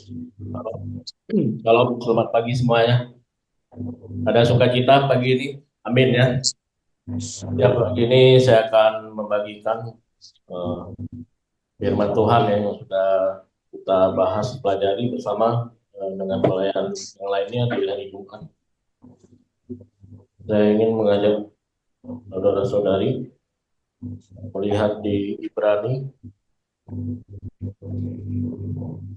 Shalom, selamat pagi semuanya. Ada sukacita pagi ini. Amin ya. Ya, pagi ini saya akan membagikan eh, firman Tuhan yang sudah kita bahas, pelajari bersama dengan pelayan yang lainnya di hari Jumat. Saya ingin mengajak saudara-saudari melihat di Ibrani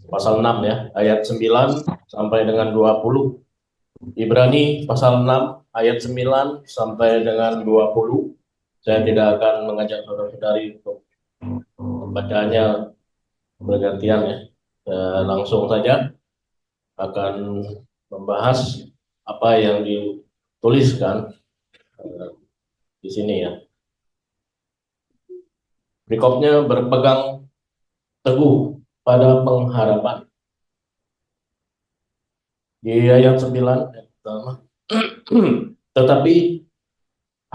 pasal 6 ya, ayat 9 sampai dengan 20. Ibrani pasal 6 ayat 9 sampai dengan 20. Saya tidak akan mengajak saudara-saudari untuk membacanya bergantian ya. Langsung saja akan membahas apa yang dituliskan di sini ya. Berikutnya berpegang teguh pada pengharapan. Di ayat 9 pertama. Tetapi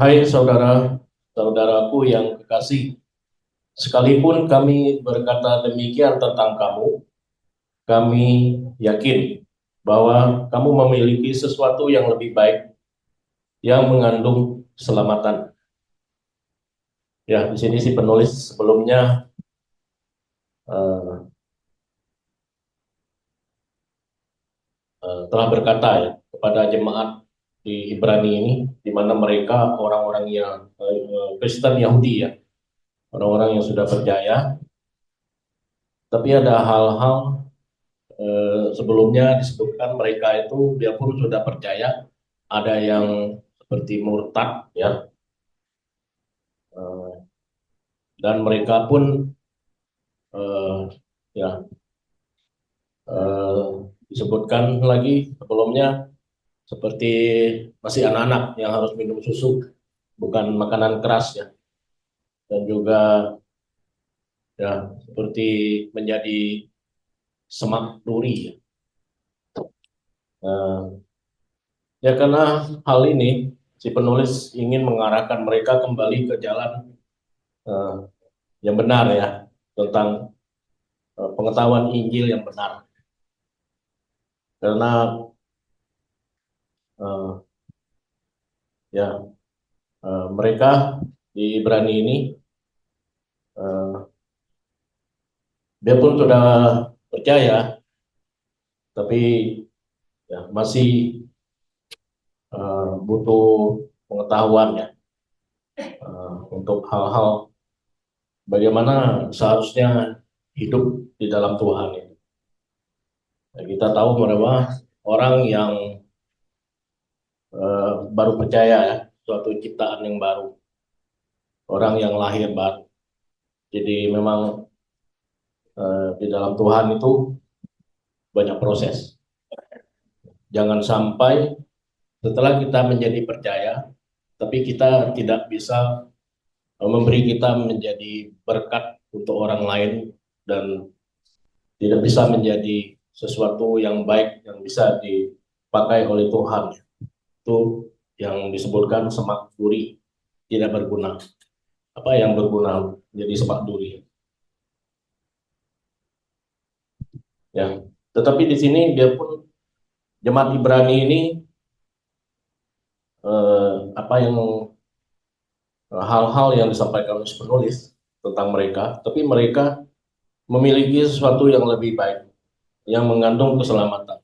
hai saudara-saudaraku yang kekasih, sekalipun kami berkata demikian tentang kamu, kami yakin bahwa kamu memiliki sesuatu yang lebih baik yang mengandung keselamatan. Ya, di sini si penulis sebelumnya uh, telah berkata ya kepada jemaat di Ibrani ini, di mana mereka orang-orang yang Kristen Yahudi ya, orang-orang yang sudah percaya, tapi ada hal-hal sebelumnya disebutkan mereka itu biarpun sudah percaya, ada yang seperti murtad ya, uh, dan mereka pun uh, ya disebutkan lagi sebelumnya seperti masih anak-anak yang harus minum susu, bukan makanan keras ya, dan juga ya seperti menjadi semak duri ya. Uh, ya karena hal ini si penulis ingin mengarahkan mereka kembali ke jalan uh, yang benar ya, tentang pengetahuan Injil yang benar. Karena uh, ya mereka di Ibrani ini uh, dia pun sudah percaya, tapi ya, masih butuh pengetahuan ya untuk hal-hal bagaimana seharusnya hidup di dalam Tuhan ini. Nah, kita tahu bahwa orang yang baru percaya ya, suatu ciptaan yang baru, orang yang lahir baru. Jadi memang di dalam Tuhan itu banyak proses. Jangan sampai setelah kita menjadi percaya, tapi kita tidak bisa memberi kita menjadi berkat untuk orang lain dan tidak bisa menjadi sesuatu yang baik yang bisa dipakai oleh Tuhan. Itu yang disebutkan semak duri, tidak berguna. Apa yang berguna jadi semak duri? Ya, tetapi di sini dia pun jemaat Ibrani ini apa yang hal-hal yang disampaikan oleh penulis tentang mereka, tapi mereka memiliki sesuatu yang lebih baik, yang mengandung keselamatan.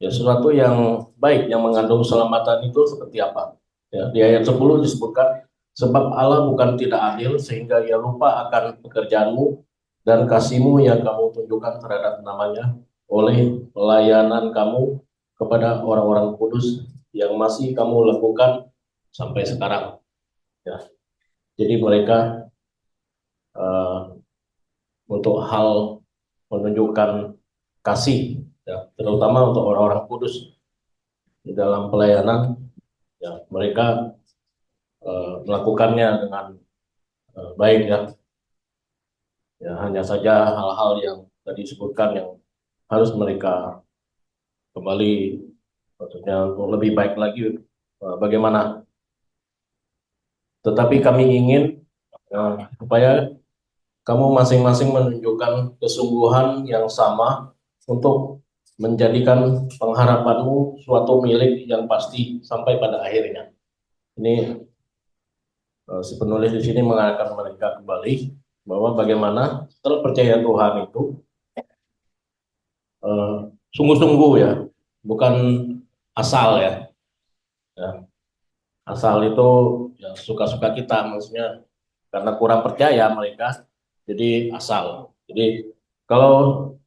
Ya, sesuatu yang baik yang mengandung keselamatan itu seperti apa? Ya, di ayat 10 disebutkan, sebab Allah bukan tidak adil sehingga ia lupa akan pekerjaanmu dan kasihmu yang kamu tunjukkan terhadap namanya oleh pelayanan kamu kepada orang-orang kudus yang masih kamu lakukan sampai sekarang. Ya, jadi mereka uh, untuk hal menunjukkan kasih, ya, terutama untuk orang-orang kudus di dalam pelayanan, ya mereka melakukannya dengan baik ya. Ya hanya saja hal-hal yang tadi disebutkan yang harus mereka kembali, maksudnya untuk lebih baik lagi bagaimana. Tetapi kami ingin supaya kamu masing-masing menunjukkan kesungguhan yang sama untuk menjadikan pengharapanmu suatu milik yang pasti sampai pada akhirnya. Ini si penulis di sini mengatakan mereka kembali bahwa bagaimana setelah percaya Tuhan itu sungguh-sungguh ya, bukan asal ya. Ya. Asal itu ya suka-suka kita, maksudnya karena kurang percaya mereka, jadi asal. Jadi kalau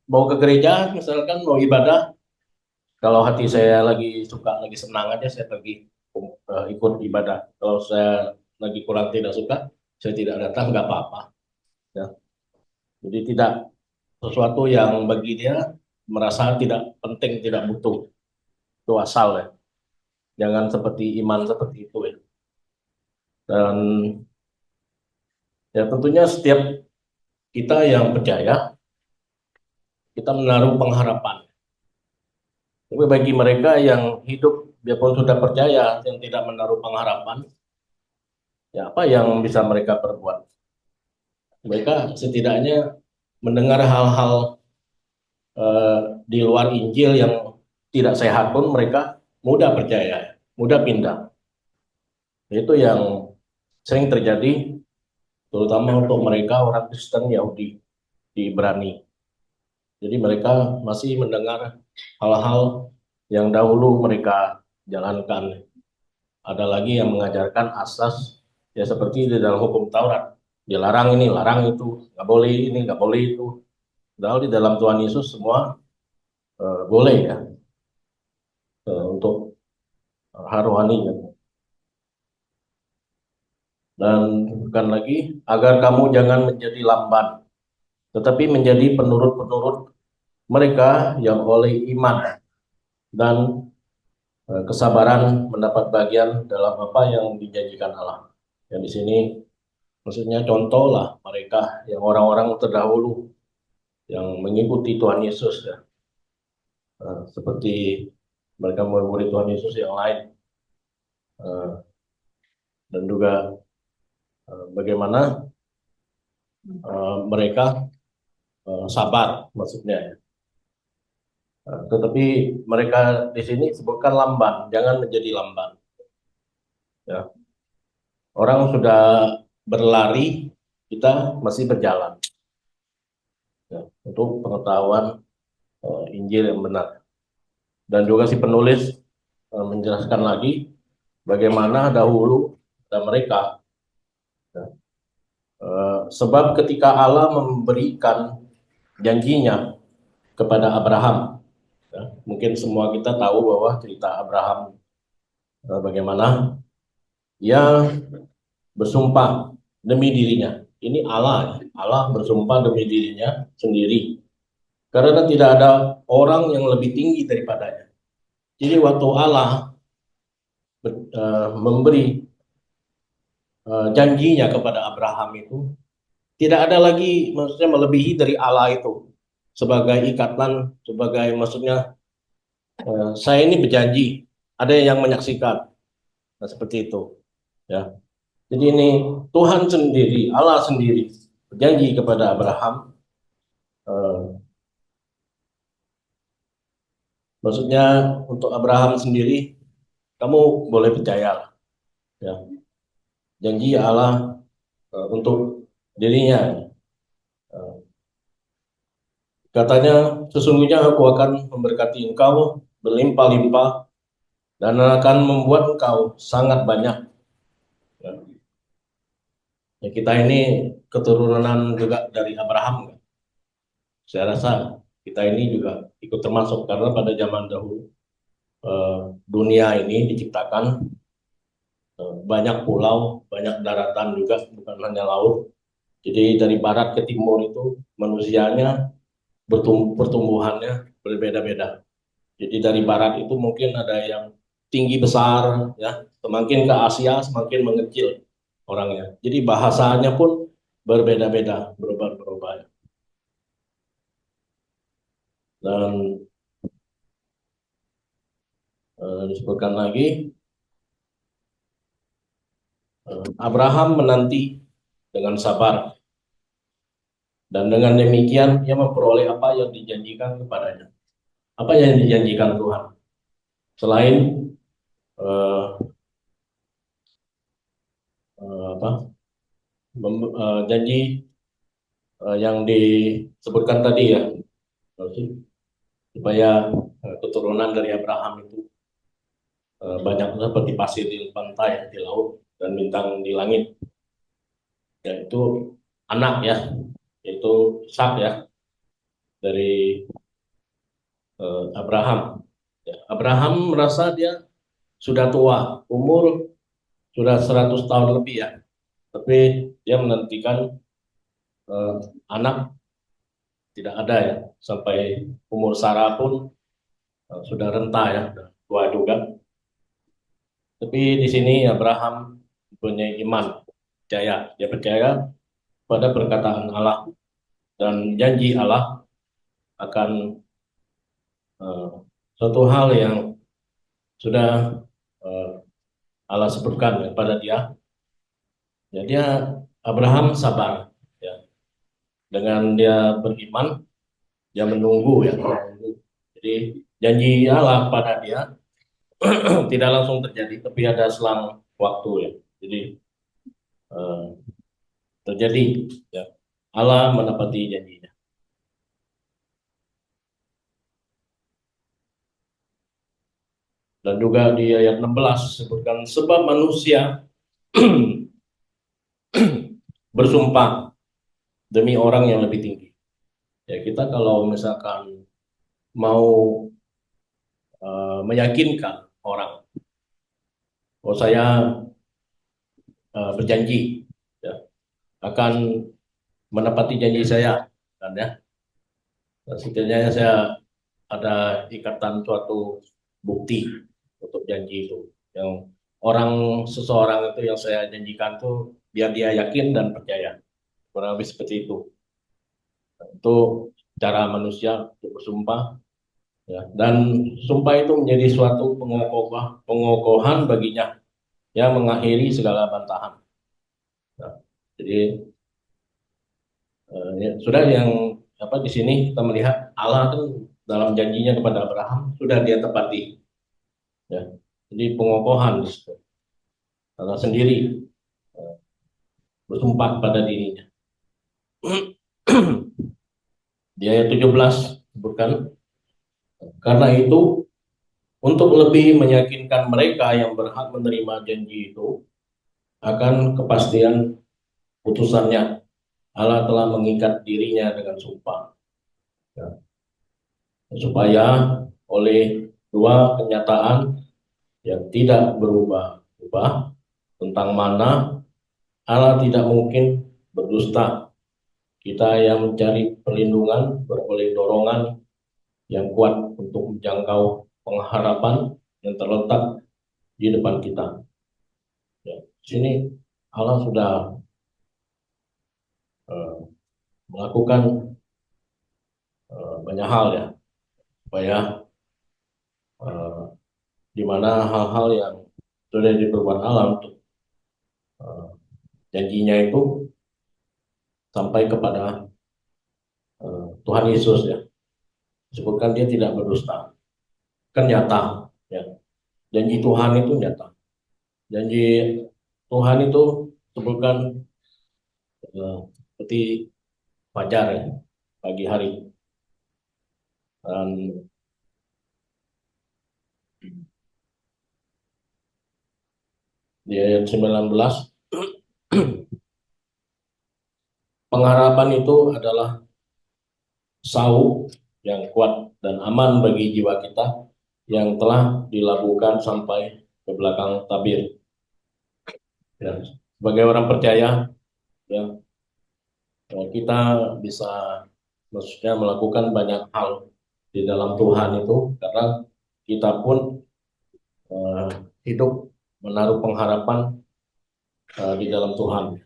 mau ke gereja, misalkan mau ibadah, kalau hati saya lagi suka, lagi senang aja, saya pergi ikut ibadah. Kalau saya lagi kurang tidak suka, saya tidak datang, nggak apa-apa. Ya. Jadi tidak sesuatu yang bagi dia merasa tidak penting, tidak butuh. Itu asal ya. Jangan seperti iman seperti itu ya. Dan ya tentunya setiap kita yang percaya, kita menaruh pengharapan. Tapi bagi mereka yang hidup, biarpun sudah percaya, yang tidak menaruh pengharapan, ya apa yang bisa mereka perbuat? Mereka setidaknya mendengar hal-hal di luar Injil yang tidak sehat pun mereka mudah percaya, mudah pindah. Itu yang sering terjadi, terutama untuk mereka orang Kristen Yahudi di Ibrani. Jadi mereka masih mendengar hal-hal yang dahulu mereka jalankan. Ada lagi yang mengajarkan asas ya seperti di dalam hukum Taurat. Dilarang ini, larang itu, nggak boleh ini, nggak boleh itu. Padahal di dalam Tuhan Yesus semua boleh ya untuk rohani ya. Dan bukan lagi agar kamu jangan menjadi lamban, tetapi menjadi penurut-penurut mereka yang oleh iman dan kesabaran mendapat bagian dalam apa yang dijanjikan Allah. Yang di sini maksudnya contoh lah mereka yang orang-orang terdahulu yang mengikuti Tuhan Yesus ya. Seperti mereka murid Tuhan Yesus yang lain. Dan juga bagaimana mereka sabar maksudnya ya. Tetapi mereka di sini sebutkan lamban, jangan menjadi lamban. Ya. Orang sudah berlari, kita masih berjalan ya, untuk pengetahuan Injil yang benar. Dan juga si penulis menjelaskan lagi bagaimana dahulu dan mereka ya, sebab ketika Allah memberikan janjinya kepada Abraham, ya, mungkin semua kita tahu bahwa cerita Abraham bagaimana ia bersumpah demi dirinya. Ini Allah, Allah bersumpah demi dirinya sendiri. Karena tidak ada orang yang lebih tinggi daripadanya. Jadi waktu Allah memberi janjinya kepada Abraham itu, tidak ada lagi maksudnya melebihi dari Allah itu. Sebagai ikatan, sebagai maksudnya saya ini berjanji, ada yang menyaksikan. Nah, seperti itu. Ya. Jadi ini Tuhan sendiri, Allah sendiri berjanji kepada Abraham. Maksudnya untuk Abraham sendiri, kamu boleh percaya, ya. Janji Allah untuk dirinya. Uh, Katanya, sesungguhnya aku akan memberkati engkau berlimpah-limpah dan akan membuat engkau sangat banyak. Ya. Ya, kita ini keturunan juga dari Abraham. Kan? Saya rasa kita ini juga ikut termasuk karena pada zaman dahulu dunia ini diciptakan banyak pulau, banyak daratan juga, bukan hanya laut. Jadi dari barat ke timur itu manusianya pertumbuhannya berbeda-beda. Jadi dari barat itu mungkin ada yang tinggi besar, ya, semakin ke Asia semakin mengecil orangnya. Jadi bahasanya pun berbeda-beda, berubah-berubah. Dan disebutkan lagi, Abraham menanti dengan sabar Dan dengan demikian ia memperoleh apa yang dijanjikan kepadanya. Apa yang dijanjikan Tuhan? Selain eh, apa janji yang disebutkan tadi ya, supaya keturunan dari Abraham itu banyak seperti pasir di pantai, di laut, dan bintang di langit. Yaitu anak ya, yaitu Ishak ya, dari Abraham. Ya, Abraham merasa dia sudah tua, umur sudah 100 tahun lebih ya, tapi dia menantikan eh, anak tidak ada ya, sampai umur Sarah pun sudah renta ya, sudah tua juga. Tapi di sini Abraham punya iman, percaya, dia percaya pada perkataan Allah dan janji Allah akan eh, suatu hal yang sudah eh, Allah sebutkan kepada dia. Ya, dia Abraham sabar ya. Dengan dia beriman, dia menunggu ya. Jadi janji Allah pada dia tidak langsung terjadi, tapi ada selang waktu ya. Jadi eh, terjadi ya. Allah menepati janjinya. Dan juga di ayat 16 disebutkan sebab manusia bersumpah demi orang yang lebih tinggi. Ya kita kalau misalkan mau meyakinkan orang, oh saya berjanji ya, akan menepati janji saya, dan ya setidaknya saya ada ikatan suatu bukti untuk janji itu yang seseorang itu yang saya janjikan tuh biar dia yakin dan percaya, kurang lebih seperti itu. Itu cara manusia untuk bersumpah ya, dan sumpah itu menjadi suatu pengokohan baginya yang mengakhiri segala bantahan. Nah, jadi ya, sudah yang apa di sini kita melihat Allah tuh dalam janjinya kepada Abraham sudah dia tepati ya. Jadi pengokohan Allah sendiri eh, bersumpah pada dirinya. Di ayat 17 sebutkan, karena itu untuk lebih meyakinkan mereka yang berhak menerima janji itu akan kepastian putusannya, Allah telah mengikat dirinya dengan sumpah ya, supaya oleh dua kenyataan yang tidak berubah-ubah tentang mana Allah tidak mungkin berdusta. Kita yang mencari perlindungan beroleh dorongan yang kuat untuk menjangkau pengharapan yang terletak di depan kita. Ya, di sini Allah sudah uh, melakukan banyak hal ya, supaya uh, di mana hal-hal yang sudah diperbuat Allah untuk uh, janjinya itu sampai kepada Tuhan Yesus ya. Sebutkan dia tidak berdusta. Kan nyata ya. Janji Tuhan itu nyata. Janji Tuhan itu sebutkan seperti fajar ya, pagi hari. Dan di ayat 19 pengharapan itu adalah sauq yang kuat dan aman bagi jiwa kita yang telah dilabuhkan sampai ke belakang tabir. Ya, sebagai orang percaya, ya kita bisa maksudnya melakukan banyak hal di dalam Tuhan itu karena kita pun eh, hidup menaruh pengharapan di dalam Tuhan.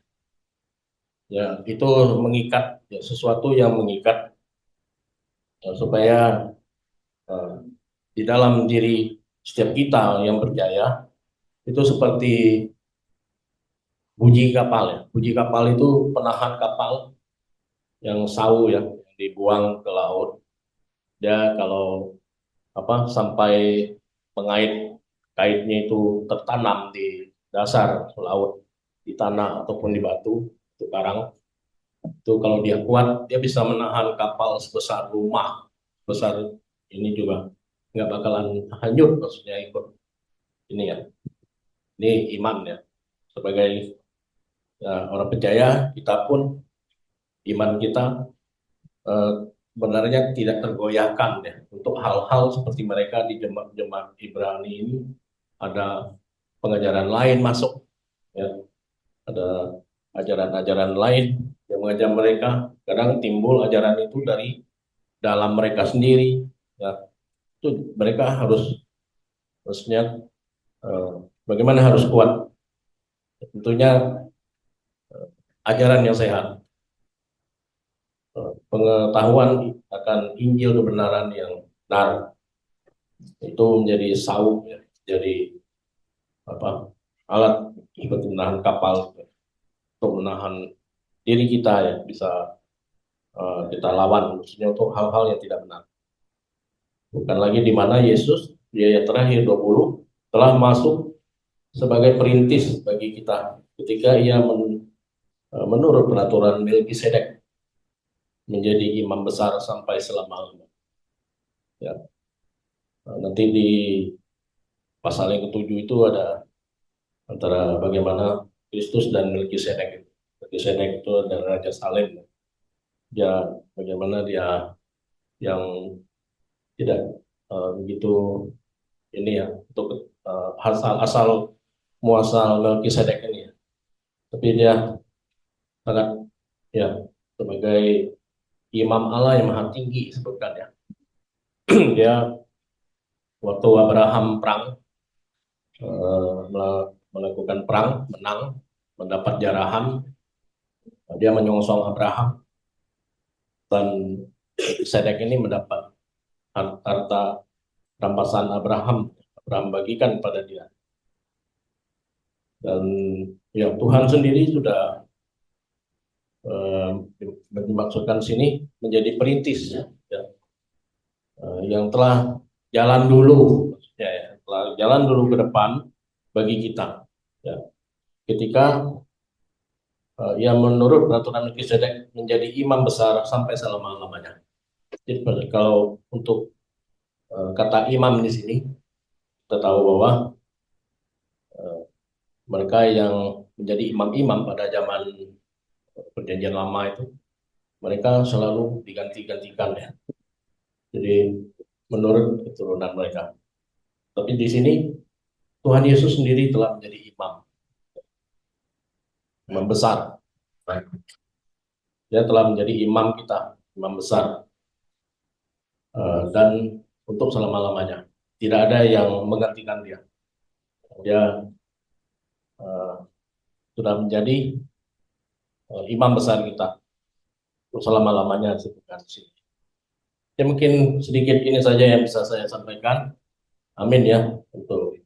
Ya, itu mengikat ya, sesuatu yang mengikat ya, supaya eh, di dalam diri setiap kita yang percaya itu seperti buji kapal ya. Buji kapal itu penahan kapal yang sawu ya, yang dibuang ke laut. Dia kalau sampai pengait kaitnya itu tertanam di dasar laut, di tanah ataupun di batu, itu karang, itu kalau dia kuat, dia bisa menahan kapal sebesar rumah, besar ini juga nggak bakalan hanyut, maksudnya ikut ini ya. Ini iman ya. Sebagai orang percaya, kita pun iman kita eh, sebenarnya tidak tergoyahkan ya untuk hal-hal seperti mereka di jemaat Ibrani ini. Ada pengajaran lain masuk ya, ada ajaran-ajaran lain yang mengajar mereka. Kadang timbul ajaran itu dari dalam mereka sendiri ya. Itu mereka harusnya eh, bagaimana harus kuat, tentunya ajaran yang sehat, pengetahuan akan Injil kebenaran yang benar, itu menjadi sauk ya, jadi alat untuk menahan kapal, untuk menahan diri kita ya, bisa kita lawan maksudnya untuk hal-hal yang tidak benar. Bukan lagi di mana Yesus di ayat terakhir 20 telah masuk sebagai perintis bagi kita ketika ia menurut peraturan Melkisedek menjadi imam besar sampai selama-lamanya. Ya. Nanti di pasal yang ketujuh itu ada antara bagaimana Kristus dan Melkisedek. Melkisedek itu adalah Raja Salem. Dia bagaimana dia yang tidak begitu ini ya untuk asal muasal Melkisedek ini ya. Tapi dia sangat ya sebagai imam Allah yang maha tinggi sebutkan ya. Dia waktu Abraham perang melakukan perang menang mendapat jarahan, dia menyongsong Abraham dan Melkisedek ini mendapat harta rampasan Abraham. Abraham bagikan pada dia. Dan ya Tuhan sendiri sudah eh, dimaksudkan sini menjadi perintis ya, yang telah jalan dulu ya, telah jalan dulu ke depan bagi kita ya. Ketika yang menurut peraturan Melkisedek menjadi imam besar sampai selama-lamanya. Jadi kalau untuk kata imam di sini, kita tahu bahwa mereka yang menjadi imam-imam pada zaman perjanjian lama itu, mereka selalu diganti-gantikan ya. Jadi menurut keturunan mereka. Tapi di sini Tuhan Yesus sendiri telah menjadi imam, imam besar. Dia telah menjadi imam kita, imam besar, dan untuk selama-lamanya. Tidak ada yang menggantikan dia. Dia sudah menjadi imam besar kita untuk selama-lamanya disebutkan di sini. Ya mungkin sedikit ini saja yang bisa saya sampaikan. Amin ya untuk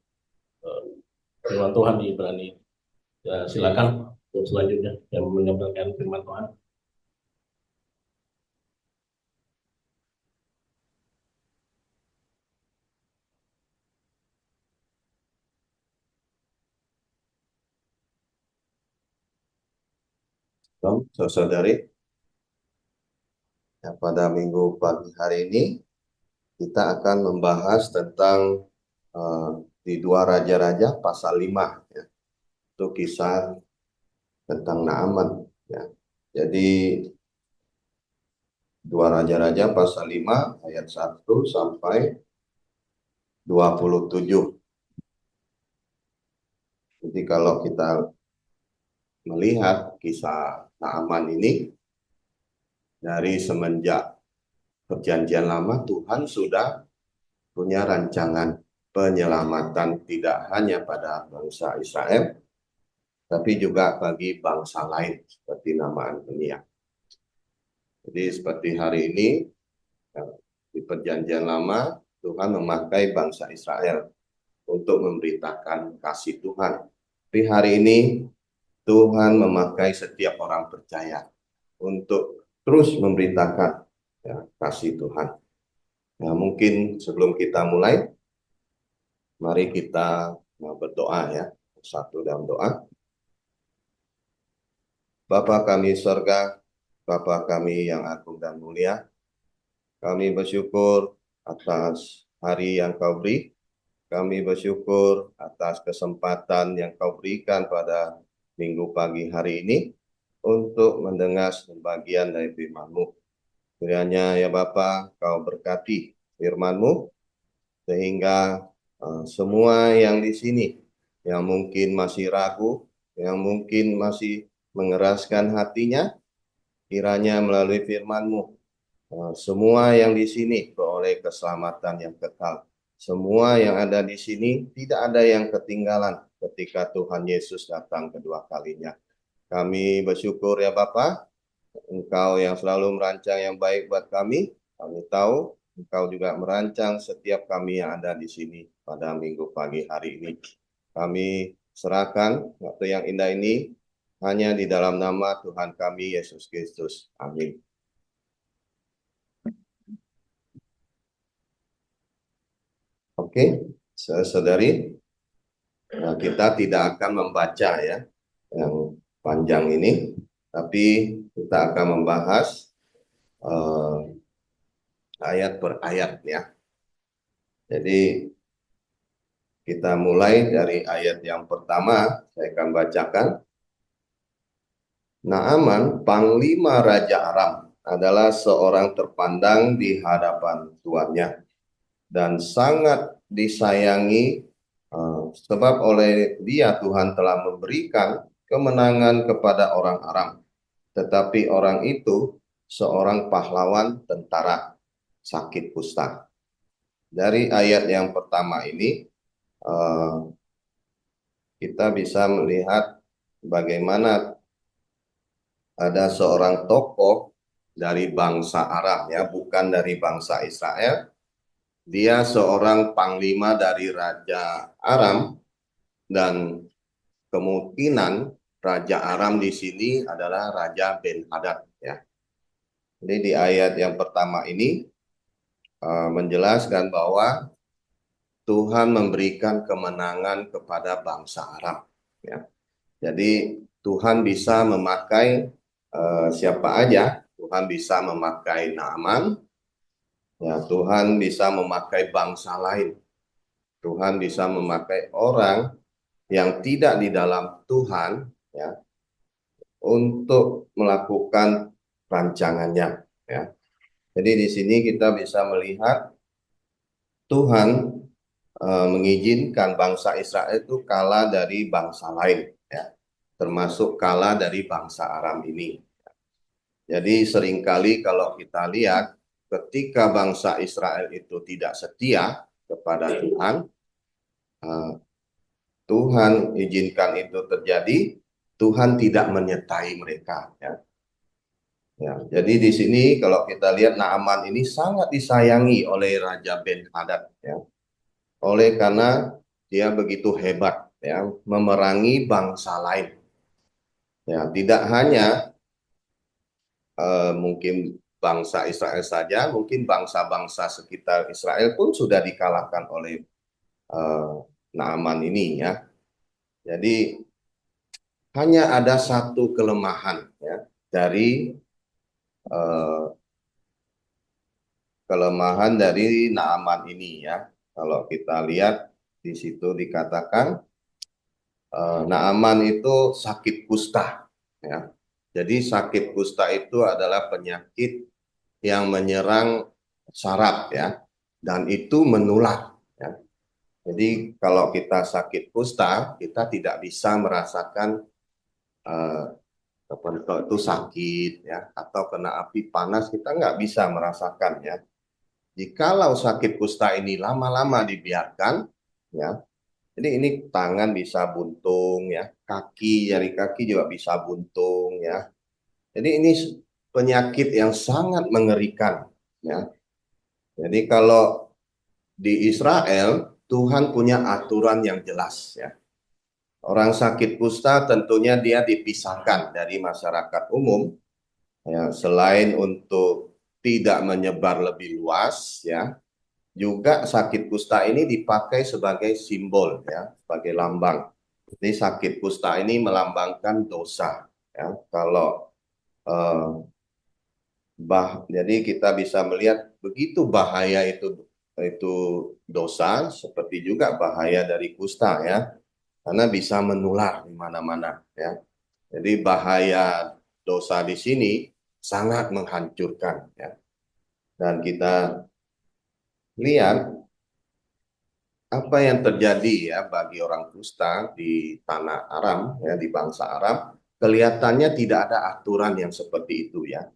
firman Tuhan di Ibrani. Ya, silakan untuk selanjutnya yang menyampaikan firman Tuhan. Saudari, ya, pada minggu pagi hari ini kita akan membahas tentang di dua raja-raja pasal 5 ya. Itu kisah tentang Naaman ya. Jadi dua raja-raja pasal 5 ayat 1 sampai 27. Jadi kalau kita melihat kisah Naaman ini dari semenjak perjanjian lama, Tuhan sudah punya rancangan penyelamatan tidak hanya pada bangsa Israel, tapi juga bagi bangsa lain seperti Naaman ini ya. Jadi seperti hari ini di perjanjian lama Tuhan memakai bangsa Israel untuk memberitakan kasih Tuhan. Tapi hari ini Tuhan memakai setiap orang percaya untuk terus memberitakan ya, kasih Tuhan. Nah, mungkin sebelum kita mulai, mari kita berdoa ya, satu dalam doa. Bapa kami sorga, Bapa kami yang agung dan mulia, kami bersyukur atas hari yang Kau beri. Kami bersyukur atas kesempatan yang Kau berikan pada minggu pagi hari ini untuk mendengar sebagian dari firman-Mu. Kiranya ya Bapa, Kau berkati firman-Mu sehingga semua yang di sini yang mungkin masih ragu, yang mungkin masih mengeraskan hatinya, kiranya melalui firman-Mu semua yang di sini beroleh keselamatan yang kekal. Semua yang ada di sini tidak ada yang ketinggalan ketika Tuhan Yesus datang kedua kalinya. Kami bersyukur ya Bapa, Engkau yang selalu merancang yang baik buat kami. Kami tahu Engkau juga merancang setiap kami yang ada di sini pada minggu pagi hari ini. Kami serahkan waktu yang indah ini hanya di dalam nama Tuhan kami Yesus Kristus. Amin. Oke, saudari, kita tidak akan membaca ya yang panjang ini, tapi kita akan membahas ayat per ayat ya. Jadi kita mulai dari ayat yang pertama, saya akan bacakan. Naaman, panglima Raja Aram, adalah seorang terpandang di hadapan tuannya dan sangat disayangi sebab oleh dia Tuhan telah memberikan kemenangan kepada orang Aram. Tetapi orang itu seorang pahlawan tentara sakit kusta. Dari ayat yang pertama ini kita bisa melihat bagaimana ada seorang tokoh dari bangsa Aram ya, bukan dari bangsa Israel. Dia seorang panglima dari Raja Aram dan kemungkinan Raja Aram di sini adalah Raja Ben-Hadad ya. Jadi di ayat yang pertama ini menjelaskan bahwa Tuhan memberikan kemenangan kepada bangsa Aram ya. Jadi Tuhan bisa memakai siapa aja. Tuhan bisa memakai Naaman, ya, Tuhan bisa memakai bangsa lain. Tuhan bisa memakai orang yang tidak di dalam Tuhan ya untuk melakukan rancangannya ya. Jadi di sini kita bisa melihat Tuhan mengizinkan bangsa Israel itu kalah dari bangsa lain ya, termasuk kalah dari bangsa Aram ini. Jadi seringkali kalau kita lihat ketika bangsa Israel itu tidak setia kepada Tuhan, Tuhan izinkan itu terjadi, Tuhan tidak menyertai mereka. Ya. Ya, jadi di sini kalau kita lihat Naaman ini sangat disayangi oleh Raja Ben-Hadad. Ya. Oleh karena dia begitu hebat, ya, memerangi bangsa lain. Ya, tidak hanya mungkin bangsa Israel saja, mungkin bangsa-bangsa sekitar Israel pun sudah dikalahkan oleh Naaman ini ya. Jadi hanya ada satu kelemahan ya dari kelemahan dari Naaman ini ya. Kalau kita lihat di situ dikatakan Naaman itu sakit kusta ya. Jadi sakit kusta itu adalah penyakit yang menyerang saraf ya, dan itu menular ya. Jadi kalau kita sakit kusta, kita tidak bisa merasakan kalau itu sakit ya, atau kena api panas, kita nggak bisa merasakan ya. Jikalau sakit kusta ini lama-lama dibiarkan ya, jadi ini tangan bisa buntung ya, jari kaki juga bisa buntung ya. Jadi ini penyakit yang sangat mengerikan ya. Jadi kalau di Israel Tuhan punya aturan yang jelas ya. Orang sakit kusta tentunya dia dipisahkan dari masyarakat umum Ya, selain untuk tidak menyebar lebih luas, ya, juga sakit kusta ini dipakai sebagai simbol, ya, sebagai lambang. Jadi sakit kusta ini melambangkan dosa, ya. Kalau jadi kita bisa melihat begitu bahaya itu dosa, seperti juga bahaya dari kusta, ya, karena bisa menular di mana-mana, ya. Jadi bahaya dosa di sini sangat menghancurkan, ya. Dan kita lihat apa yang terjadi, ya, bagi orang kusta di tanah Aram, ya, di bangsa Aram, kelihatannya tidak ada aturan yang seperti itu, ya.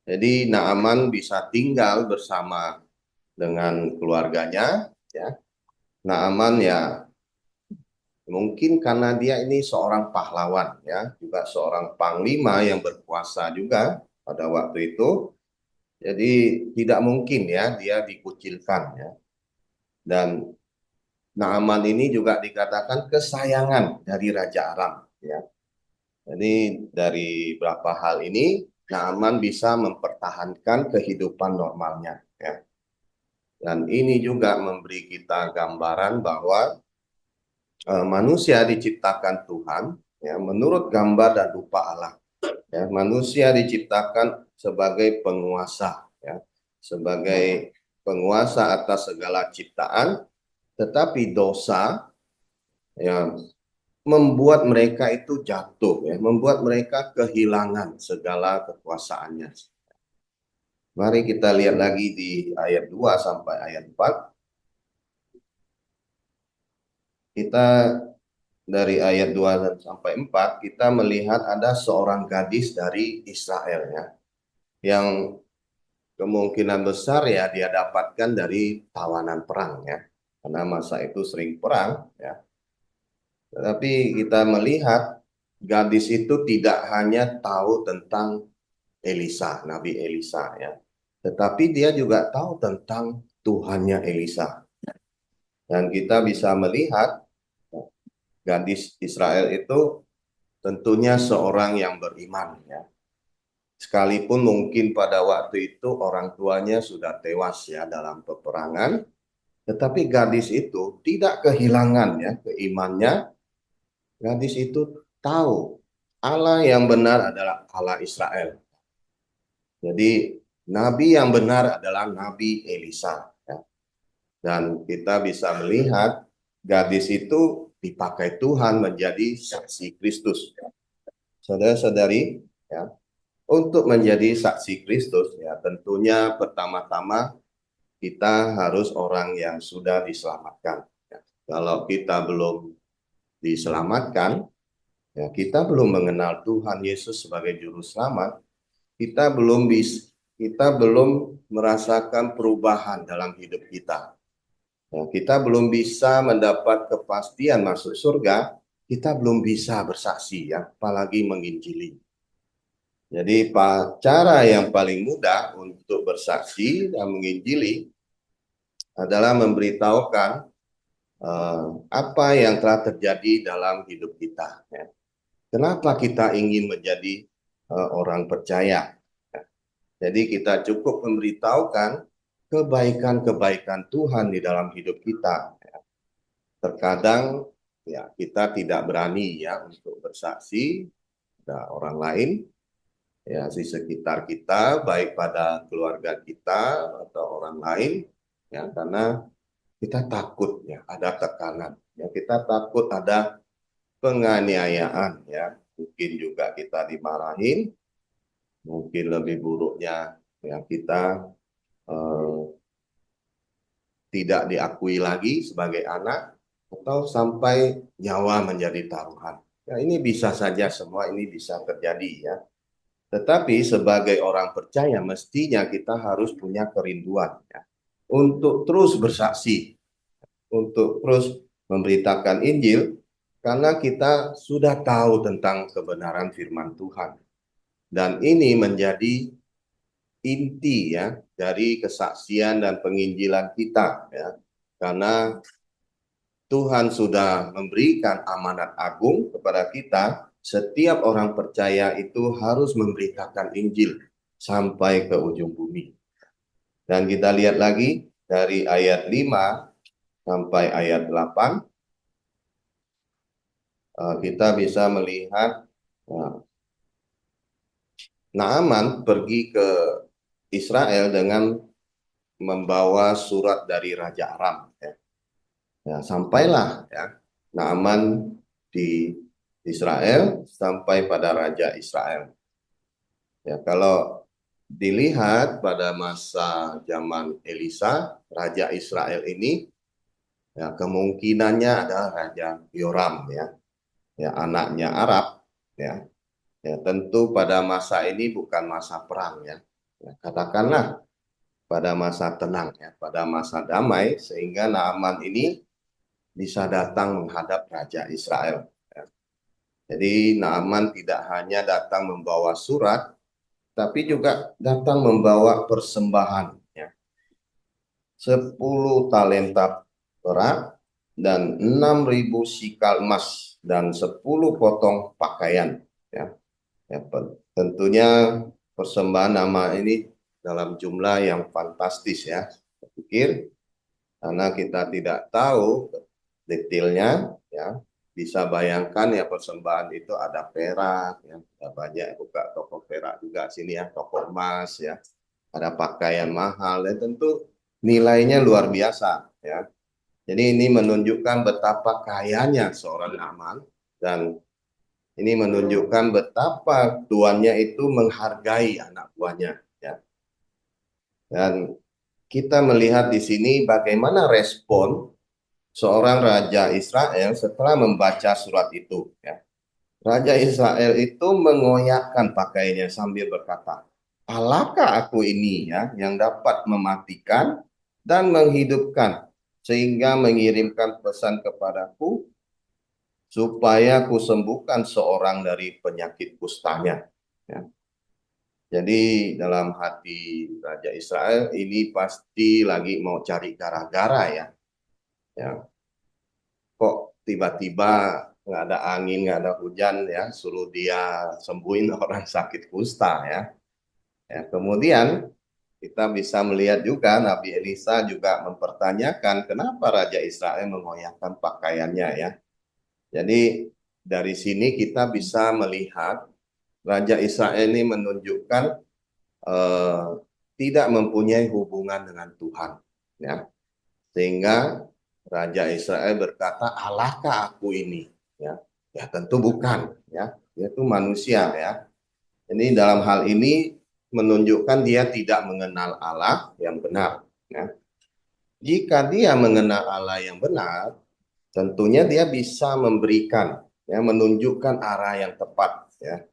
Jadi Naaman bisa tinggal bersama dengan keluarganya, ya. Naaman, ya, mungkin karena dia ini seorang pahlawan, ya, juga seorang panglima yang berkuasa juga pada waktu itu. Jadi tidak mungkin, ya, dia dikucilkan, ya. Dan Naaman ini juga dikatakan kesayangan dari Raja Aram, ya. Jadi dari beberapa hal ini Naaman bisa mempertahankan kehidupan normalnya, ya. Dan ini juga memberi kita gambaran bahwa manusia diciptakan Tuhan, ya, menurut gambar dan rupa Allah. Ya, manusia diciptakan sebagai penguasa, ya, sebagai penguasa atas segala ciptaan, tetapi dosa, ya, membuat mereka itu jatuh, ya, membuat mereka kehilangan segala kekuasaannya. Mari kita lihat lagi di ayat 2 sampai ayat 4. Kita dari ayat 2 dan sampai 4 kita melihat ada seorang gadis dari Israel, ya, yang kemungkinan besar, ya, dia dapatkan dari tawanan perang, ya, karena masa itu sering perang, ya. Tetapi kita melihat gadis itu tidak hanya tahu tentang Elisa, Nabi Elisa, ya, tetapi dia juga tahu tentang Tuhannya Elisa. Dan kita bisa melihat gadis Israel itu tentunya seorang yang beriman, ya. Sekalipun mungkin pada waktu itu orang tuanya sudah tewas, ya, dalam peperangan, tetapi gadis itu tidak kehilangan, ya, keimannya. Gadis itu tahu Allah yang benar adalah Allah Israel. Jadi nabi yang benar adalah Nabi Elisa, ya. Dan kita bisa melihat gadis itu dipakai Tuhan menjadi saksi Kristus, ya. Saudara-saudari, ya, untuk menjadi saksi Kristus, ya, tentunya pertama-tama kita harus orang yang sudah diselamatkan, ya. Kalau kita belum diselamatkan, ya, kita belum mengenal Tuhan Yesus sebagai juru selamat, kita belum merasakan perubahan dalam hidup kita. Ya, kita belum bisa mendapat kepastian masuk surga, kita belum bisa bersaksi, ya, apalagi menginjili. Jadi cara yang paling mudah untuk bersaksi dan menginjili adalah memberitahukan apa yang telah terjadi dalam hidup kita, ya. Kenapa kita ingin menjadi orang percaya? Ya. Jadi kita cukup memberitahukan kebaikan-kebaikan Tuhan di dalam hidup kita, ya. Terkadang, ya, kita tidak berani, ya, untuk bersaksi pada orang lain, ya, di sekitar kita, baik pada keluarga kita atau orang lain, ya, karena kita takut, ya, ada tekanan, ya, kita takut ada penganiayaan, ya, mungkin juga kita dimarahin, mungkin lebih buruknya, ya, kita eh, tidak diakui lagi sebagai anak, atau sampai nyawa menjadi taruhan. Ya, ini bisa saja, semua ini bisa terjadi, ya. Tetapi sebagai orang percaya mestinya kita harus punya kerinduan, ya, untuk terus bersaksi, untuk terus memberitakan Injil, karena kita sudah tahu tentang kebenaran firman Tuhan. Dan ini menjadi inti, ya, dari kesaksian dan penginjilan kita, ya. Karena Tuhan sudah memberikan amanat agung kepada kita setiap orang percaya itu harus memberitakan Injil sampai ke ujung bumi. Dan kita lihat lagi dari ayat 5 sampai ayat 8, kita bisa melihat Naaman pergi ke Israel dengan membawa surat dari Raja Aram. Ya, sampailah ya Naaman di Israel sampai pada Raja Israel. Ya, kalau dilihat pada masa zaman Elisa, Raja Israel ini ya kemungkinannya adalah Raja Yoram ya anaknya Arab ya. Ya, tentu pada masa ini bukan masa perang ya. Ya, katakanlah pada masa tenang ya, pada masa damai sehingga Naaman ini bisa datang menghadap Raja Israel. Ya. Jadi Naaman tidak hanya datang membawa surat, tapi juga datang membawa persembahan ya. 10 talenta perak dan 6.000 sikal emas dan 10 potong pakaian ya. Ya, tentunya persembahan nama ini dalam jumlah yang fantastis ya. Saya pikir karena kita tidak tahu detailnya ya, bisa bayangkan ya persembahan itu ada perak ya, ada banyak buka toko perak juga sini ya, toko emas ya, ada pakaian mahal dan tentu nilainya luar biasa ya. Jadi ini menunjukkan betapa kayanya seorang Naaman dan ini menunjukkan betapa tuannya itu menghargai anak buahnya ya. Dan kita melihat di sini bagaimana respon seorang raja Israel setelah membaca surat itu ya. Raja Israel itu mengoyakkan pakaiannya sambil berkata, "Alakah aku ini ya yang dapat mematikan dan menghidupkan sehingga mengirimkan pesan kepadaku supaya kusembuhkan seorang dari penyakit kustanya." Ya. Jadi dalam hati Raja Israel ini pasti lagi mau cari gara-gara ya. Ya, kok tiba-tiba nggak ada angin, nggak ada hujan ya, suruh dia sembuhin orang sakit kusta ya. Ya, kemudian kita bisa melihat juga Nabi Elisa juga mempertanyakan kenapa Raja Israel mengoyakkan pakaiannya ya. Jadi dari sini kita bisa melihat Raja Israel ini menunjukkan eh, tidak mempunyai hubungan dengan Tuhan ya. Sehingga Raja Israel berkata, "Alahkah aku ini?" Ya, ya tentu bukan ya. Dia itu manusia ya. Ini dalam hal ini menunjukkan dia tidak mengenal Allah yang benar ya. Jika dia mengenal Allah yang benar, tentunya dia bisa memberikan ya, menunjukkan arah yang tepat ya.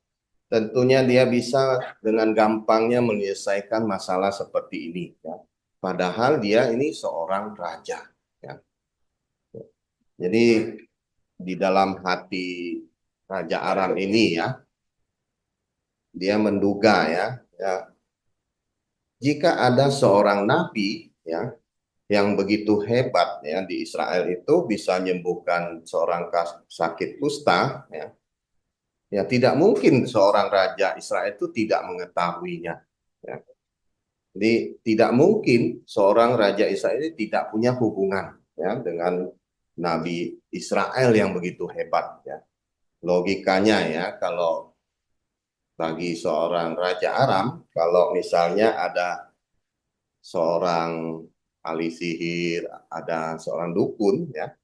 Tentunya dia bisa dengan gampangnya menyelesaikan masalah seperti ini ya. Padahal dia ini seorang raja ya. Jadi di dalam hati Raja Aram ini ya, dia menduga ya, jika ada seorang nabi ya yang begitu hebat ya di Israel itu bisa menyembuhkan seorang sakit kusta ya tidak mungkin seorang raja Israel itu tidak mengetahuinya ya. Jadi tidak mungkin seorang raja Israel ini tidak punya hubungan ya dengan nabi Israel yang begitu hebat ya. Logikanya ya, kalau bagi seorang Raja Aram, kalau misalnya ada seorang ahli sihir, ada seorang dukun ya,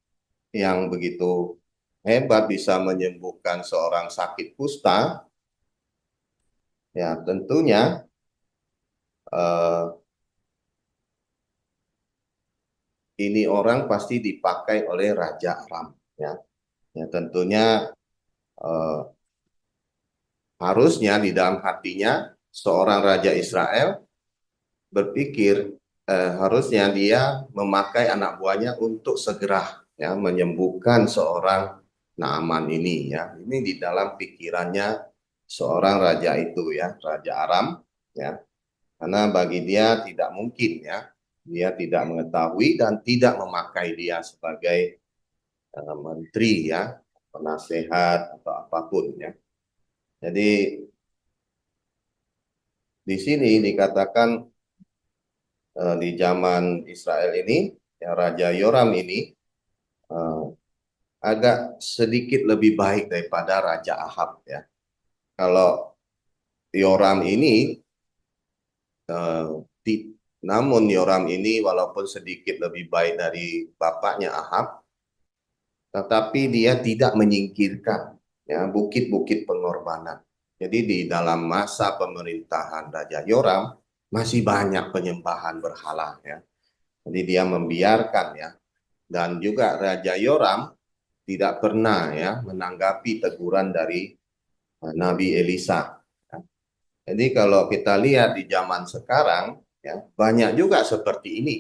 yang begitu hebat bisa menyembuhkan seorang sakit kusta, ya tentunya eh, ini orang pasti dipakai oleh Raja Aram ya. Ya tentunya eh, harusnya di dalam hatinya seorang Raja Israel berpikir harusnya dia memakai anak buahnya untuk segera ya menyembuhkan seorang Naaman ini ya. Ini di dalam pikirannya seorang raja itu ya, Raja Aram ya. Karena bagi dia tidak mungkin ya, dia tidak mengetahui dan tidak memakai dia sebagai menteri ya. penasehat atau apapun ya. Jadi di sini dikatakan di zaman Israel ini, ya Raja Yoram ini eh, agak sedikit lebih baik daripada Raja Ahab ya. Kalau Yoram ini, eh, namun Yoram ini walaupun sedikit lebih baik dari bapaknya Ahab, tetapi dia tidak menyingkirkan ya bukit-bukit pengorbanan. Jadi di dalam masa pemerintahan Raja Yoram masih banyak penyembahan berhala ya. Jadi dia membiarkan ya, dan juga Raja Yoram tidak pernah ya menanggapi teguran dari Nabi Elisa. Jadi kalau kita lihat di zaman sekarang ya banyak juga seperti ini.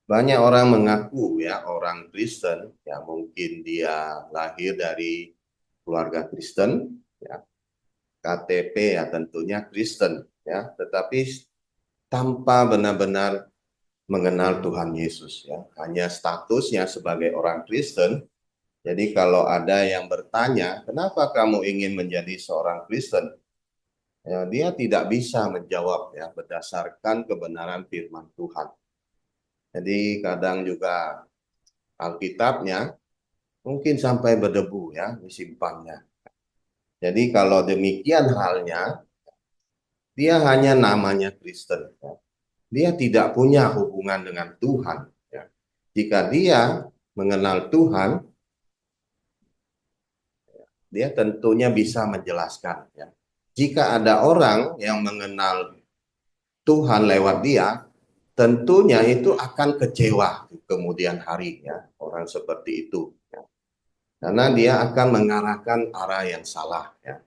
Banyak orang mengaku ya orang Kristen ya mungkin dia lahir dari keluarga Kristen ya, KTP ya tentunya Kristen ya, tetapi tanpa benar-benar mengenal Tuhan Yesus ya. Hanya statusnya sebagai orang Kristen. Jadi kalau ada yang bertanya, kenapa kamu ingin menjadi seorang Kristen? Ya, dia tidak bisa menjawab ya berdasarkan kebenaran firman Tuhan. Jadi kadang juga Alkitabnya mungkin sampai berdebu ya disimpannya. Jadi kalau demikian halnya, dia hanya namanya Kristen. Ya. Dia tidak punya hubungan dengan Tuhan. Ya. Jika dia mengenal Tuhan, dia tentunya bisa menjelaskan. Ya. Jika ada orang yang mengenal Tuhan lewat dia, tentunya itu akan kecewa di kemudian hari. Ya. Orang seperti itu. Ya. Karena dia akan mengarahkan arah yang salah. Ya.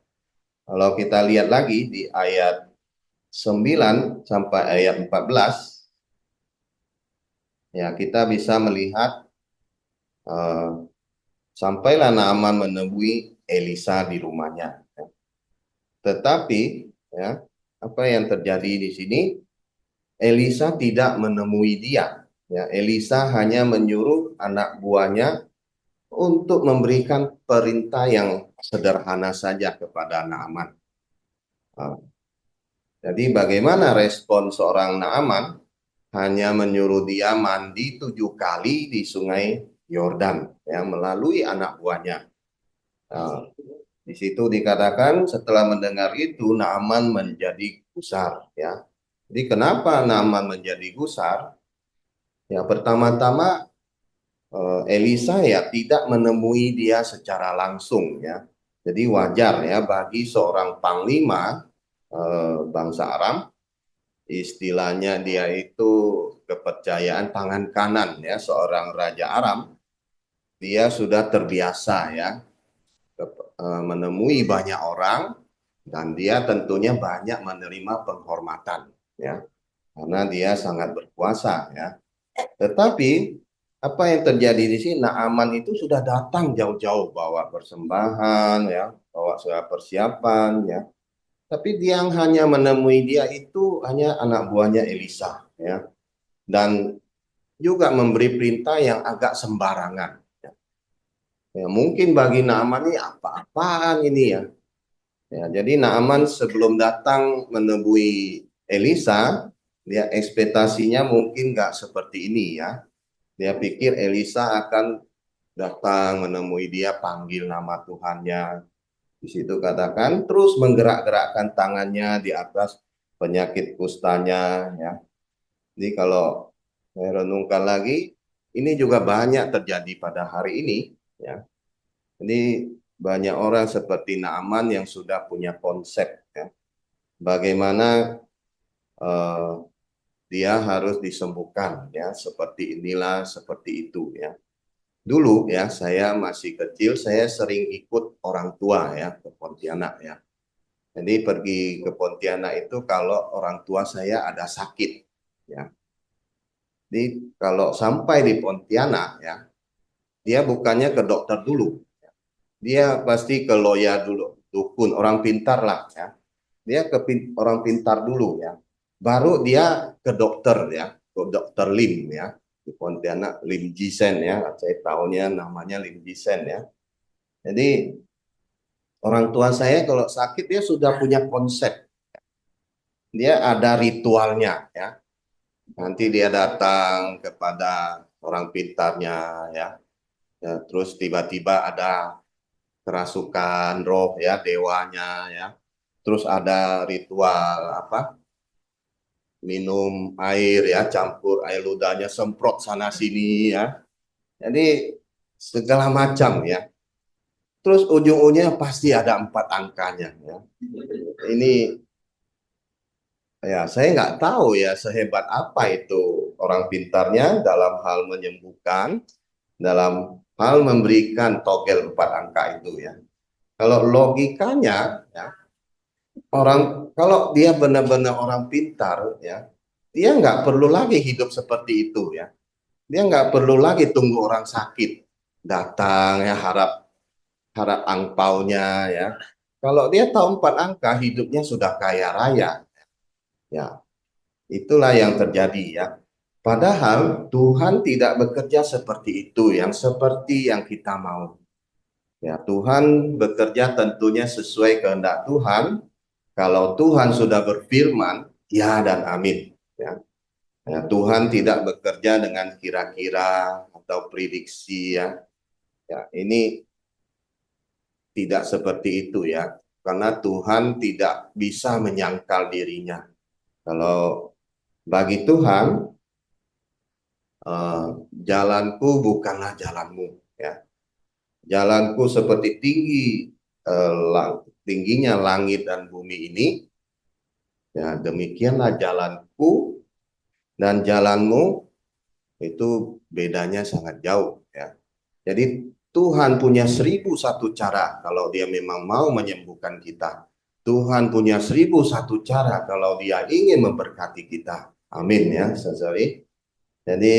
Kalau kita lihat lagi di ayat 9 sampai ayat 14, ya kita bisa melihat uh, sampailah Naaman menemui Elisa di rumahnya. Tetapi ya, apa yang terjadi di sini? Elisa tidak menemui dia. Ya, Elisa hanya menyuruh anak buahnya untuk memberikan perintah yang sederhana saja kepada Naaman. Jadi bagaimana respon seorang Naaman? Hanya menyuruh dia mandi 7 kali di sungai Yordan ya melalui anak buahnya. Nah, di situ dikatakan setelah mendengar itu Naaman menjadi gusar ya. Jadi kenapa Naaman menjadi gusar? Ya pertama-tama Elisa ya tidak menemui dia secara langsung ya. Jadi wajar ya bagi seorang panglima bangsa Aram, istilahnya dia itu kepercayaan tangan kanan ya seorang raja Aram, dia sudah terbiasa ya menemui banyak orang dan dia tentunya banyak menerima penghormatan ya karena dia sangat berkuasa ya. Tetapi apa yang terjadi di sini, Naaman itu sudah datang jauh-jauh bawa persembahan ya, bawa segala persiapan ya. Tapi dia yang hanya menemui dia itu hanya anak buahnya Elisa ya. Dan juga memberi perintah yang agak sembarangan. Ya. Ya, mungkin bagi Naaman ini apa-apaan ini ya. Ya, jadi Naaman sebelum datang menemui Elisa, dia ekspektasinya mungkin nggak seperti ini ya. Dia pikir Elisa akan datang menemui dia, panggil nama Tuhannya. Di situ katakan terus menggerak-gerakkan tangannya di atas penyakit kustanya ya. Jadi kalau saya renungkan lagi, ini juga banyak terjadi pada hari ini ya. Jadi banyak orang seperti Naaman yang sudah punya konsep ya. Bagaimana eh, dia harus disembuhkan ya, seperti inilah, seperti itu ya. Dulu ya, saya masih kecil, saya sering ikut orang tua ya ke Pontianak ya. Jadi pergi ke Pontianak itu kalau orang tua saya ada sakit ya. Jadi kalau sampai di Pontianak ya, dia bukannya ke dokter dulu. Dia pasti ke lawyer dulu, dukun, orang pintar lah ya. Dia ke orang pintar dulu ya. Baru dia ke dokter ya, ke dokter Lim ya. Di Pontianak Lim Jisen ya, saya tahunya namanya Lim Jisen ya. Jadi orang tua saya kalau sakit dia sudah punya konsep, dia ada ritualnya ya. Nanti dia datang kepada orang pintarnya ya. Ya, terus tiba-tiba ada kerasukan roh ya, dewanya ya. Terus ada ritual apa? Minum air ya, campur air ludahnya, semprot sana sini ya. Jadi segala macam ya. Terus ujung-ujungnya pasti ada 4 angkanya ya. Ini ya saya nggak tahu ya sehebat apa itu orang pintarnya dalam hal menyembuhkan, dalam hal memberikan togel 4 angka itu ya. Kalau logikanya ya, kalau dia benar-benar orang pintar ya, dia nggak perlu lagi hidup seperti itu ya. Dia nggak perlu lagi tunggu orang sakit datang ya, harap harap angpaunya ya. Kalau dia tahu 4 angka, hidupnya sudah kaya raya. Ya, itulah yang terjadi ya. Padahal Tuhan tidak bekerja seperti itu, yang seperti yang kita mau. Ya, Tuhan bekerja tentunya sesuai kehendak Tuhan. Kalau Tuhan sudah berfirman, ya dan amin. Ya. Ya, Tuhan tidak bekerja dengan kira-kira atau prediksi ya. Ya, ini tidak seperti itu ya. Karena Tuhan tidak bisa menyangkal dirinya. Kalau bagi Tuhan, jalanku bukanlah jalanmu ya. Jalanku seperti tingginya langit dan bumi ini, ya demikianlah jalanku dan jalanmu, itu bedanya sangat jauh ya. Jadi Tuhan punya 1001 cara kalau dia memang mau menyembuhkan kita. Tuhan punya 1001 cara kalau dia ingin memberkati kita. Amin ya, saudari. Jadi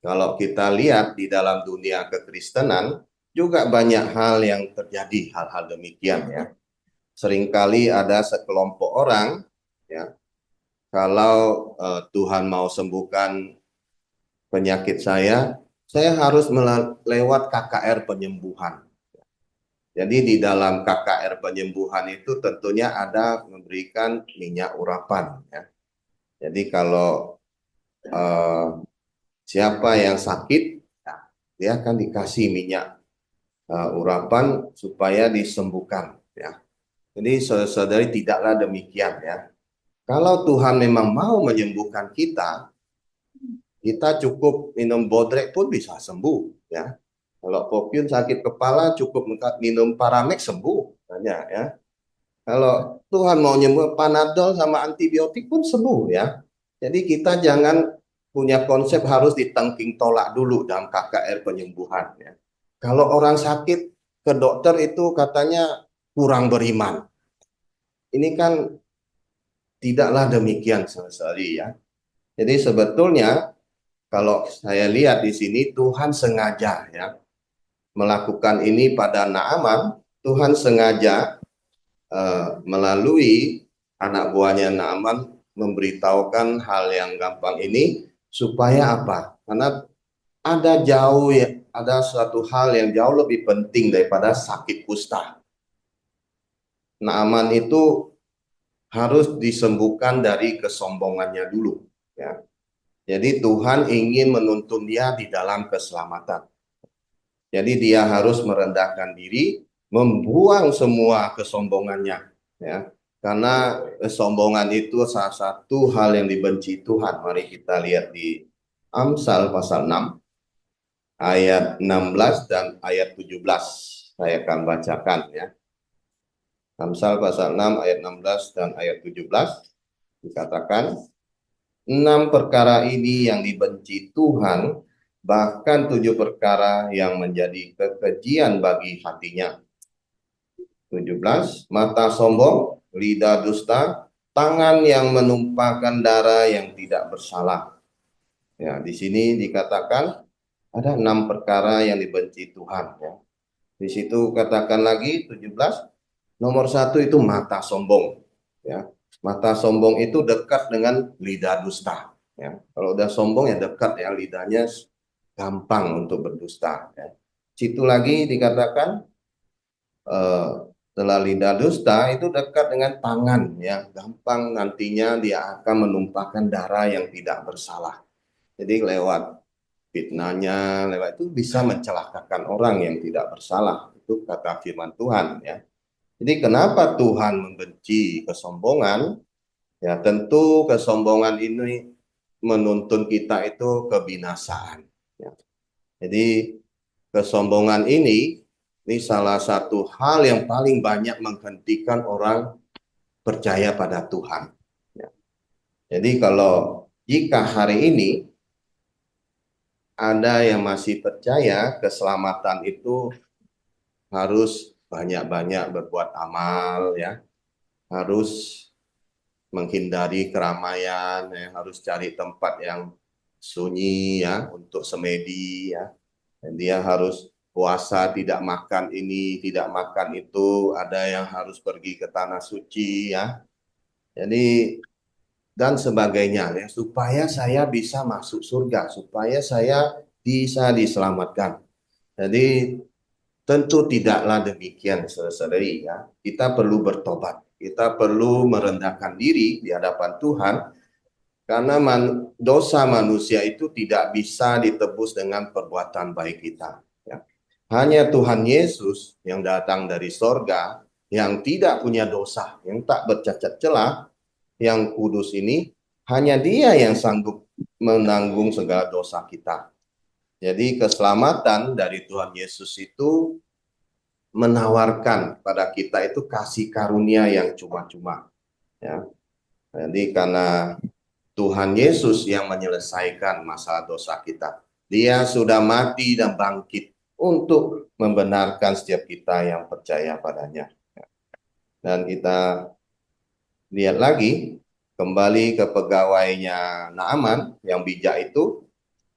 kalau kita lihat di dalam dunia kekristenan, juga banyak hal yang terjadi, hal-hal demikian ya. Seringkali ada sekelompok orang, ya, kalau Tuhan mau sembuhkan penyakit saya harus lewat KKR penyembuhan. Jadi di dalam KKR penyembuhan itu tentunya ada memberikan minyak urapan. Ya. Jadi kalau siapa yang sakit, ya, dia akan dikasih minyak urapan supaya disembuhkan. Ya. Jadi saudari tidaklah demikian ya. Kalau Tuhan memang mau menyembuhkan kita, kita cukup minum bodrek pun bisa sembuh ya. Kalau Pokyun sakit kepala cukup minum Paramex sembuh hanya ya. Kalau Tuhan mau nyembuh Panadol sama antibiotik pun sembuh ya. Jadi kita jangan punya konsep harus ditengking tolak dulu dalam KKR penyembuhan ya. Kalau orang sakit ke dokter itu katanya kurang beriman. Ini kan tidaklah demikian sekali ya. Jadi sebetulnya kalau saya lihat di sini Tuhan sengaja ya melakukan ini pada Naaman. Tuhan sengaja melalui anak buahnya Naaman memberitahukan hal yang gampang ini supaya apa? Karena ada suatu hal yang jauh lebih penting daripada sakit kusta. Naaman itu harus disembuhkan dari kesombongannya dulu ya. Jadi Tuhan ingin menuntun dia di dalam keselamatan. Jadi dia harus merendahkan diri, membuang semua kesombongannya ya. Karena kesombongan itu salah satu hal yang dibenci Tuhan. Mari kita lihat di Amsal pasal 6 ayat 16 dan ayat 17. Saya akan bacakan ya. Amsal pasal 6 ayat 16 dan ayat 17 dikatakan, 6 perkara ini yang dibenci Tuhan, bahkan 7 perkara yang menjadi kekejian bagi hatinya. 17, mata sombong, lidah dusta, tangan yang menumpahkan darah yang tidak bersalah. Ya, di sini dikatakan ada 6 perkara yang dibenci Tuhan. Ya. Di situ katakan lagi 17, nomor 1 itu mata sombong. Ya, mata sombong itu dekat dengan lidah dusta. Ya, kalau udah sombong ya dekat ya lidahnya gampang untuk berdusta. Ya. situ lagi dikatakan setelah lidah dusta itu dekat dengan tangan, ya, gampang nantinya dia akan menumpahkan darah yang tidak bersalah. Jadi lewat fitnahnya, lewat itu bisa mencelakakan orang yang tidak bersalah. Itu kata firman Tuhan, ya. Jadi kenapa Tuhan membenci kesombongan? Ya tentu kesombongan ini menuntun kita itu kebinasaan. Ya. Jadi kesombongan ini salah satu hal yang paling banyak menghentikan orang percaya pada Tuhan. Ya. Jadi kalau jika hari ini ada yang masih percaya keselamatan itu harus banyak-banyak berbuat amal, ya, harus menghindari keramaian, ya, harus cari tempat yang sunyi, ya, untuk semedi, ya. Dan dia harus puasa, tidak makan ini, tidak makan itu, ada yang harus pergi ke tanah suci, ya. Jadi dan sebagainya, ya, supaya saya bisa masuk surga, supaya saya bisa diselamatkan. Jadi tentu tidaklah demikian, saudari, ya. Kita perlu bertobat, kita perlu merendahkan diri di hadapan Tuhan, karena dosa manusia itu tidak bisa ditebus dengan perbuatan baik kita. Ya. Hanya Tuhan Yesus yang datang dari sorga, yang tidak punya dosa, yang tak bercacat celah, yang kudus ini, hanya Dia yang sanggup menanggung segala dosa kita. Jadi keselamatan dari Tuhan Yesus itu menawarkan pada kita itu kasih karunia yang cuma-cuma. Ya. Jadi karena Tuhan Yesus yang menyelesaikan masalah dosa kita. Dia sudah mati dan bangkit untuk membenarkan setiap kita yang percaya padanya. Dan kita lihat lagi, kembali ke pegawainya Naaman yang bijak itu,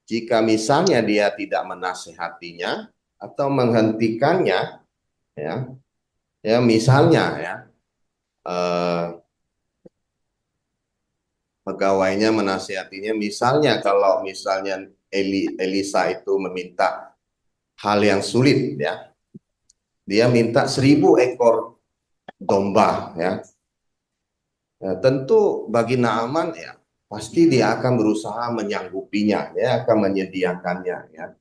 jika misalnya dia tidak menasehatinya atau menghentikannya, ya, ya misalnya, ya, pegawainya menasihatinya, misalnya kalau misalnya Elisa itu meminta hal yang sulit, ya, dia minta 1.000 ekor domba, ya. Ya, tentu bagi Naaman, ya, pasti dia akan berusaha menyanggupinya, ya, akan menyediakannya, ya.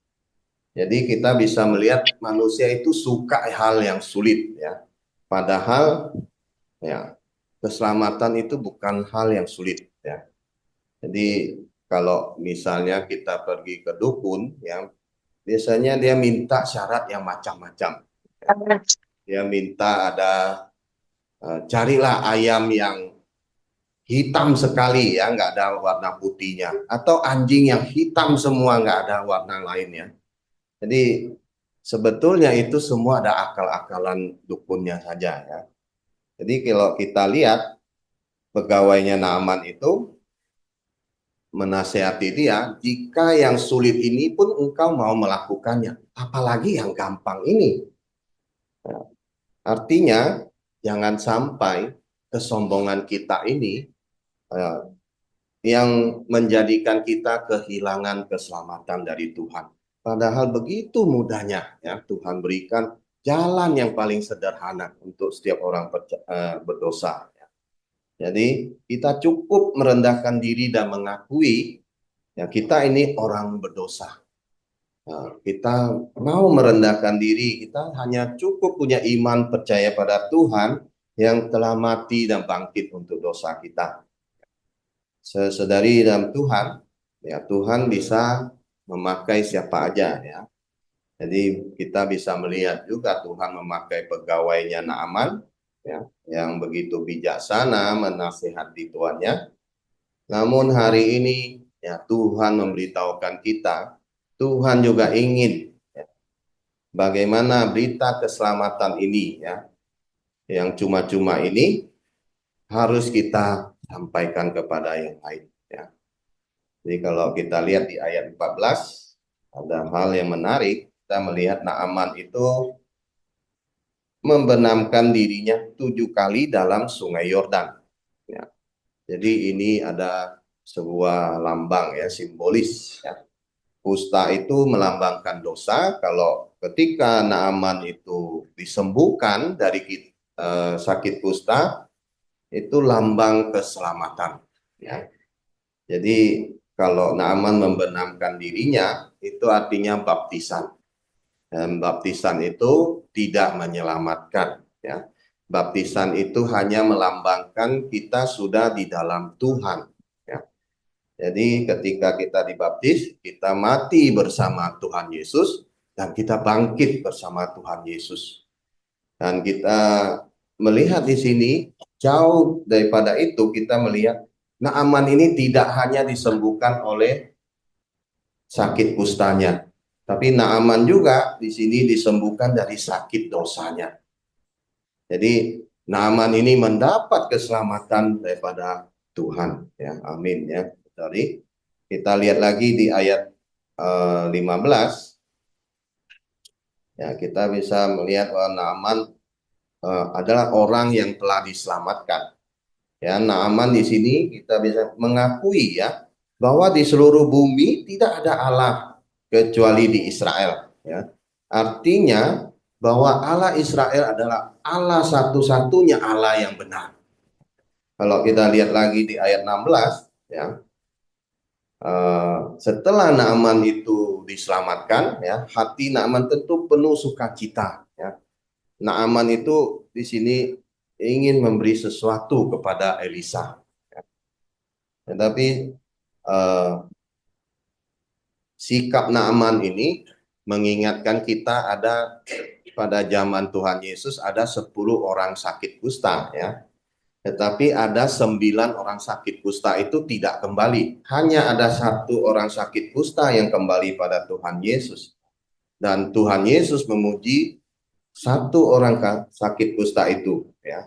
Jadi kita bisa melihat manusia itu suka hal yang sulit, ya. Padahal, ya, keselamatan itu bukan hal yang sulit, ya. Jadi kalau misalnya kita pergi ke dukun, ya, biasanya dia minta syarat yang macam-macam. Dia minta ada carilah ayam yang hitam sekali, ya, nggak ada warna putihnya, atau anjing yang hitam semua, nggak ada warna lainnya. Jadi sebetulnya itu semua ada akal-akalan dukunnya saja, ya. Jadi kalau kita lihat pegawainya Naaman itu menasehati dia, jika yang sulit ini pun engkau mau melakukannya, apalagi yang gampang ini. Nah, artinya jangan sampai kesombongan kita ini yang menjadikan kita kehilangan keselamatan dari Tuhan. Padahal begitu mudahnya, ya, Tuhan berikan jalan yang paling sederhana untuk setiap orang berdosa. Jadi kita cukup merendahkan diri dan mengakui, ya, kita ini orang berdosa. Nah, kita mau merendahkan diri, kita hanya cukup punya iman percaya pada Tuhan yang telah mati dan bangkit untuk dosa kita. Saudari dalam Tuhan, ya, Tuhan bisa memakai siapa aja, ya. Jadi kita bisa melihat juga Tuhan memakai pegawainya Naaman, ya, yang begitu bijaksana menasihati tuannya. Namun hari ini, ya, Tuhan memberitahukan kita, Tuhan juga ingin, ya, bagaimana berita keselamatan ini, ya, yang cuma-cuma ini harus kita sampaikan kepada yang lain, ya. Jadi kalau kita lihat di ayat 14, ada hal yang menarik. Kita melihat Naaman itu membenamkan dirinya 7 kali dalam sungai Yordan. Ya. Jadi ini ada sebuah lambang, ya, simbolis, ya. Kusta itu melambangkan dosa. Kalau ketika Naaman itu disembuhkan dari sakit kusta, itu lambang keselamatan. Ya. Jadi kalau Naaman membenamkan dirinya, itu artinya baptisan. Dan baptisan itu tidak menyelamatkan. Ya. Baptisan itu hanya melambangkan kita sudah di dalam Tuhan. Ya. Jadi ketika kita dibaptis, kita mati bersama Tuhan Yesus dan kita bangkit bersama Tuhan Yesus. Dan kita melihat di sini, jauh daripada itu kita melihat Naaman ini tidak hanya disembuhkan oleh sakit kustanya, tapi Naaman juga di sini disembuhkan dari sakit dosanya. Jadi Naaman ini mendapat keselamatan daripada Tuhan. Ya, amin ya. Jadi kita lihat lagi di ayat 15. Ya, kita bisa melihat bahwa Naaman adalah orang yang telah diselamatkan. Ya, Naaman di sini kita bisa mengakui ya bahwa di seluruh bumi tidak ada Allah kecuali di Israel. Ya, artinya bahwa Allah Israel adalah Allah satu-satunya Allah yang benar. Kalau kita lihat lagi di ayat 16, ya, setelah Naaman itu diselamatkan, ya, hati Naaman tentu penuh sukacita. Ya. Naaman itu di sini ingin memberi sesuatu kepada Elisa. Tetapi sikap Naaman ini mengingatkan kita ada pada zaman Tuhan Yesus ada 10 orang sakit kusta ya. Tetapi ada 9 orang sakit kusta itu tidak kembali. Hanya ada 1 orang sakit kusta yang kembali pada Tuhan Yesus. Dan Tuhan Yesus memuji 1 orang sakit kusta itu ya.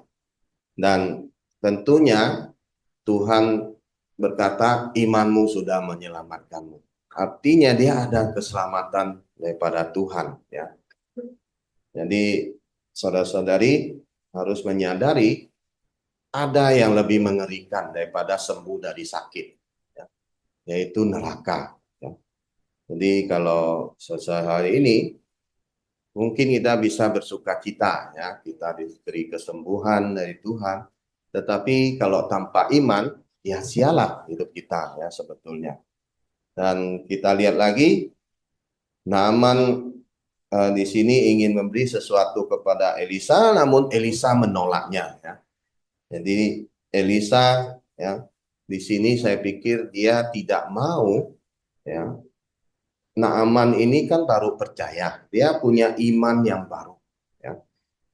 Dan tentunya Tuhan berkata, imanmu sudah menyelamatkanmu. Artinya dia ada keselamatan daripada Tuhan. Ya. Jadi saudara-saudari harus menyadari ada yang lebih mengerikan daripada sembuh dari sakit. Ya. Yaitu neraka. Ya. Jadi kalau sehari ini mungkin kita bisa bersuka cita. Ya. Kita diberi kesembuhan dari Tuhan. Tetapi kalau tanpa iman, ya sialah hidup kita ya sebetulnya. Dan kita lihat lagi, Naaman di sini ingin memberi sesuatu kepada Elisa, namun Elisa menolaknya. Ya. Jadi Elisa ya di sini saya pikir dia tidak mau. Ya. Naaman ini kan baru percaya, dia punya iman yang baru. Ya.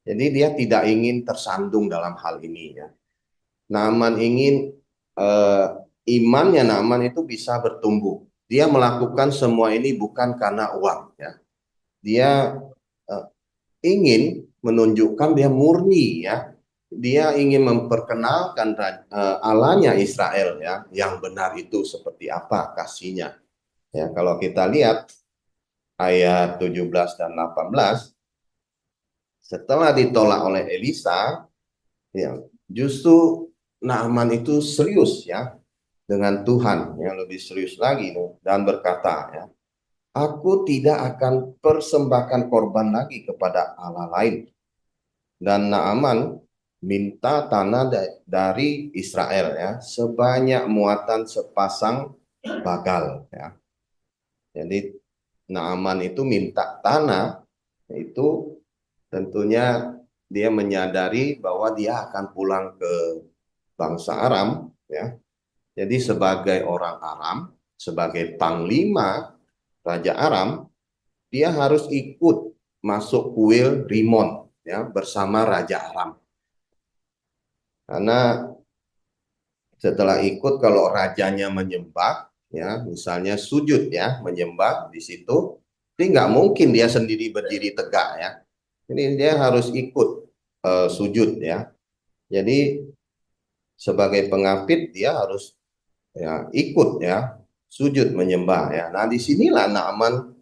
Jadi dia tidak ingin tersandung dalam hal ini. Ya. Naaman ingin imannya Naaman itu bisa bertumbuh. Dia melakukan semua ini bukan karena uang. Ya. Dia ingin menunjukkan dia murni ya. Dia ingin memperkenalkan Allahnya Israel ya, yang benar itu seperti apa kasihnya. Ya, kalau kita lihat ayat 17 dan 18, setelah ditolak oleh Elisa, ya, justru Naaman itu serius ya dengan Tuhan yang lebih serius lagi dan berkata ya, aku tidak akan persembahkan korban lagi kepada Allah lain. Dan Naaman minta tanah dari Israel ya sebanyak muatan sepasang bagal ya. Jadi Naaman itu minta tanah itu tentunya dia menyadari bahwa dia akan pulang ke bangsa Aram ya. Jadi sebagai orang Aram, sebagai panglima Raja Aram, dia harus ikut masuk kuil Rimon ya bersama Raja Aram. Karena setelah ikut kalau rajanya menyembah ya, misalnya sujud ya, menyembah di situ, jadi nggak mungkin dia sendiri berdiri tegak ya. Jadi dia harus ikut sujud ya. Jadi sebagai pengapit dia harus ya ikut ya sujud menyembah ya. Nah disinilah Naaman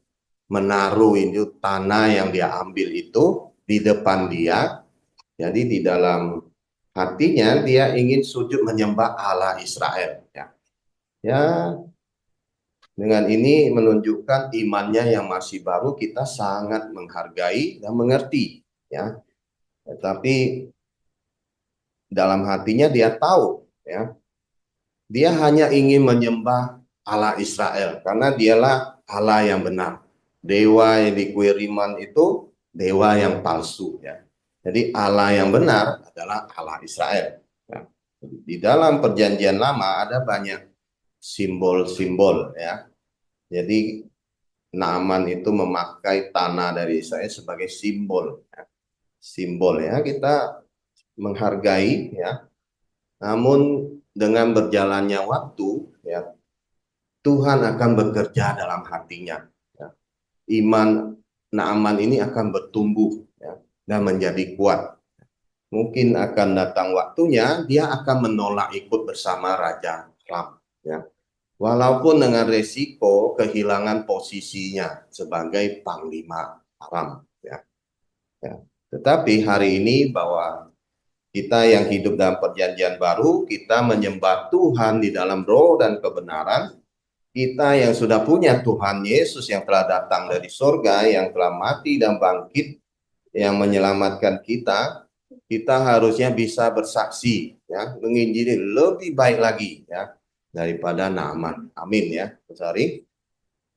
menaruh itu tanah yang dia ambil itu di depan dia. Jadi di dalam hatinya dia ingin sujud menyembah Allah Israel ya. Ya Dengan ini menunjukkan imannya yang masih baru, kita sangat menghargai dan mengerti, ya. Tetapi dalam hatinya dia tahu, ya, dia hanya ingin menyembah Allah Israel karena dialah Allah yang benar. Dewa yang dikuiriman itu dewa yang palsu, ya. Jadi Allah yang benar adalah Allah Israel. Ya. Di dalam perjanjian lama ada banyak simbol-simbol, ya. Jadi Naaman itu memakai tanah dari Israel sebagai simbol, ya. Simbol, ya, kita menghargai, ya. Namun dengan berjalannya waktu, ya, Tuhan akan bekerja dalam hatinya, ya. Iman Naaman ini akan bertumbuh, ya, dan menjadi kuat. Mungkin akan datang waktunya dia akan menolak ikut bersama Raja Ram, ya. Walaupun dengan resiko kehilangan posisinya sebagai Panglima Aram, ya. Ya. Tetapi hari ini bahwa kita yang hidup dalam perjanjian baru, kita menyembah Tuhan di dalam roh dan kebenaran. Kita yang sudah punya Tuhan Yesus yang telah datang dari sorga, yang telah mati dan bangkit, yang menyelamatkan kita, kita harusnya bisa bersaksi, ya, menginjili lebih baik lagi, ya, daripada Naaman. Amin, ya, Sari.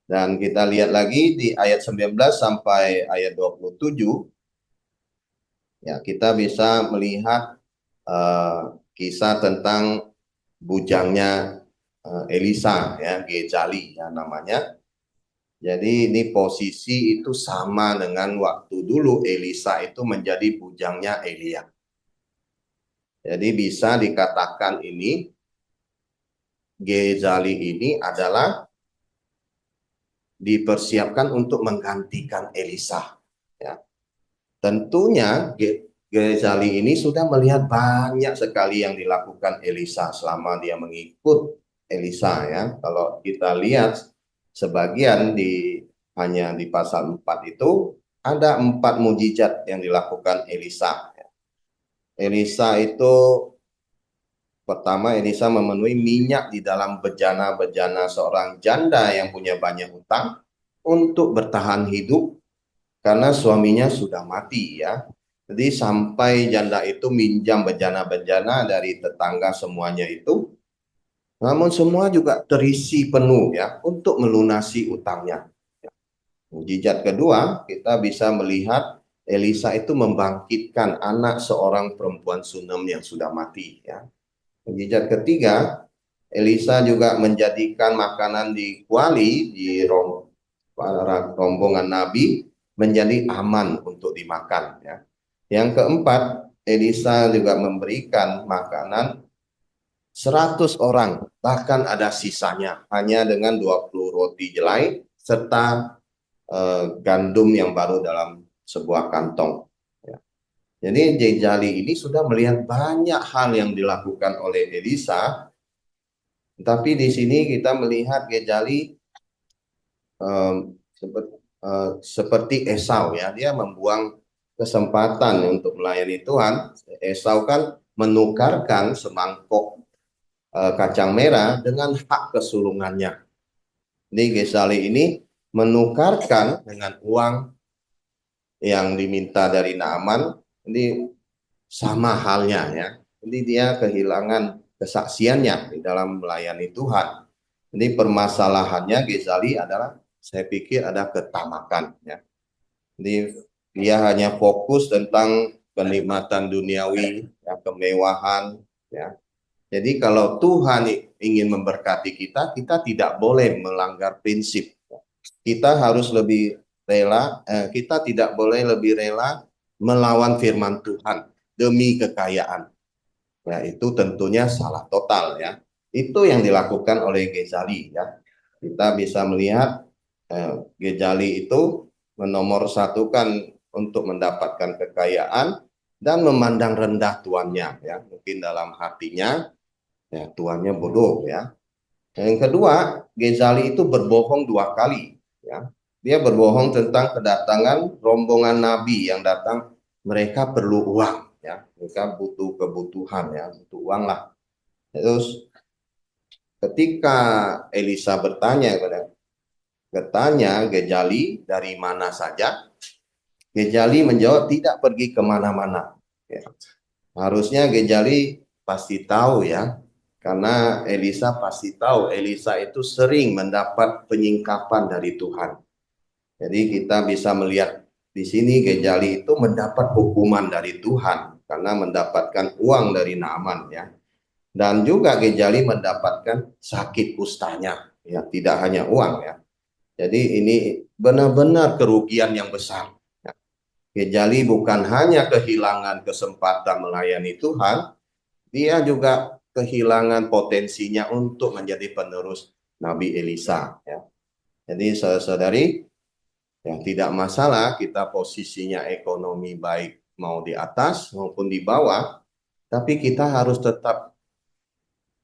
Dan kita lihat lagi di ayat 19 sampai ayat 27, ya, kita bisa melihat kisah tentang bujangnya Elisa, ya, Gejali, ya, namanya. Jadi ini posisi itu sama dengan waktu dulu Elisa itu menjadi bujangnya Elia. Jadi bisa dikatakan ini Gejali ini adalah dipersiapkan untuk menggantikan Elisa, ya. Tentunya Gejali ini sudah melihat banyak sekali yang dilakukan Elisa selama dia mengikut Elisa, ya. Kalau kita lihat sebagian hanya di pasal 4 itu ada 4 mujizat yang dilakukan Elisa. Elisa itu pertama, Elisa memenuhi minyak di dalam bejana-bejana seorang janda yang punya banyak hutang untuk bertahan hidup karena suaminya sudah mati, ya. Jadi sampai janda itu minjam bejana-bejana dari tetangga semuanya itu, namun semua juga terisi penuh, ya, untuk melunasi utangnya. Mujizat kedua, kita bisa melihat Elisa itu membangkitkan anak seorang perempuan Sunem yang sudah mati, ya. Mujizat ketiga, Elisa juga menjadikan makanan di kuali di rombongan Nabi menjadi aman untuk dimakan, ya. Yang keempat, Elisa juga memberikan makanan 100 orang, bahkan ada sisanya, hanya dengan 20 roti jelai serta gandum yang baru dalam sebuah kantong, ya. Jadi Jejali ini sudah melihat banyak hal yang dilakukan oleh Elisa, tapi di sini kita melihat Jejali seperti Esau, ya, dia membuang kesempatan untuk melayani Tuhan. Esau kan menukarkan semangkok kacang merah dengan hak kesulungannya. Ini Jejali ini menukarkan dengan uang yang diminta dari Naaman. Ini sama halnya, ya. Jadi dia kehilangan kesaksiannya di dalam melayani Tuhan. Jadi permasalahannya Ghezali adalah, saya pikir, ada ketamakan, ya. Jadi dia hanya fokus tentang kenikmatan duniawi, ya, kemewahan, ya. Jadi kalau Tuhan ingin memberkati kita, kita tidak boleh melanggar prinsip. Kita harus lebih rela, kita tidak boleh lebih rela melawan firman Tuhan demi kekayaan. Ya, itu tentunya salah total, ya. Itu yang dilakukan oleh Ghezali, ya. Kita bisa melihat Ghezali itu menomorsatukan untuk mendapatkan kekayaan dan memandang rendah tuannya, ya. Mungkin dalam hatinya, ya, tuannya bodoh, ya. Yang kedua, Ghezali itu berbohong 2 kali, ya. Dia berbohong tentang kedatangan rombongan Nabi yang datang, mereka perlu uang, ya. Mereka butuh kebutuhan, ya, butuh uang lah. Terus ketika Elisa bertanya Gejali dari mana saja, Gejali menjawab tidak pergi kemana-mana. Ya. Harusnya Gejali pasti tahu ya, karena Elisa pasti tahu Elisa itu sering mendapat penyingkapan dari Tuhan. Jadi kita bisa melihat di sini Gejali itu mendapat hukuman dari Tuhan karena mendapatkan uang dari Naaman ya. Dan juga Gejali mendapatkan sakit kustanya ya, tidak hanya uang ya. Jadi ini benar-benar kerugian yang besar. Ya. Gejali bukan hanya kehilangan kesempatan melayani Tuhan, dia juga kehilangan potensinya untuk menjadi penerus Nabi Elisa ya. Jadi saudari, ya tidak masalah kita posisinya ekonomi baik mau di atas maupun di bawah, tapi kita harus tetap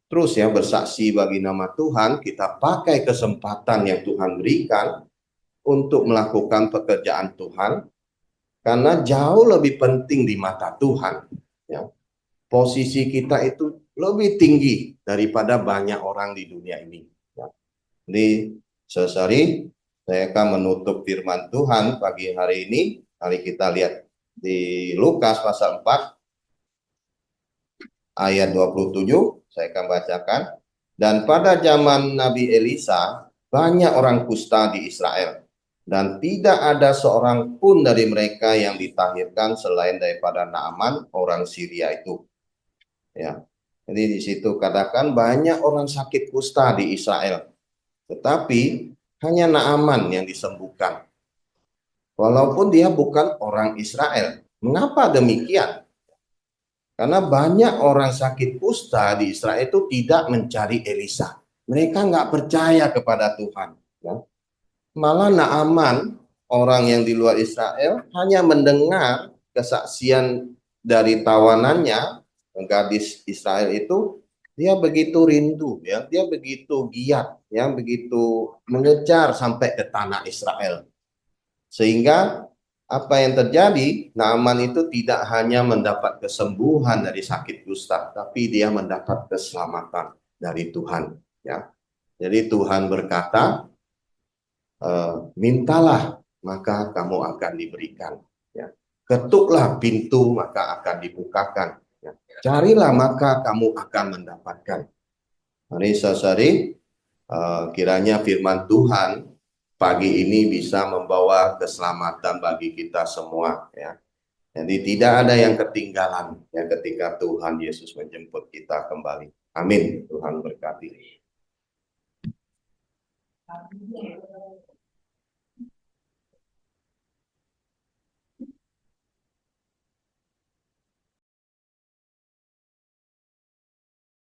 terus ya bersaksi bagi nama Tuhan, kita pakai kesempatan yang Tuhan berikan untuk melakukan pekerjaan Tuhan, karena jauh lebih penting di mata Tuhan. Ya. Posisi kita itu lebih tinggi daripada banyak orang di dunia ini. Ya. Jadi, saudari, saya akan menutup firman Tuhan pagi hari ini. Mari kita lihat di Lukas pasal 4 ayat 27, saya akan bacakan. Dan pada zaman Nabi Elisa, banyak orang kusta di Israel. Dan tidak ada seorang pun dari mereka yang ditahirkan selain daripada Naaman, orang Syria itu. Ya. Jadi di situ katakan banyak orang sakit kusta di Israel. Tetapi hanya Naaman yang disembuhkan. Walaupun dia bukan orang Israel. Mengapa demikian? Karena banyak orang sakit kusta di Israel itu tidak mencari Elisa. Mereka nggak percaya kepada Tuhan. Ya. Malah Naaman, orang yang di luar Israel, hanya mendengar kesaksian dari tawanannya, gadis Israel itu, dia begitu rindu, ya, dia begitu giat, ya, begitu mengejar sampai ke tanah Israel. Sehingga apa yang terjadi, Naaman itu tidak hanya mendapat kesembuhan dari sakit kusta, tapi dia mendapat keselamatan dari Tuhan. Ya, jadi Tuhan berkata, mintalah maka kamu akan diberikan. Ya. Ketuklah pintu maka akan dibukakan. Ya. Carilah maka kamu akan mendapatkan. Mari saudari, kiranya firman Tuhan pagi ini bisa membawa keselamatan bagi kita semua. Ya. Jadi tidak ada yang ketinggalan ya ketika Tuhan Yesus menjemput kita kembali. Amin. Tuhan berkati.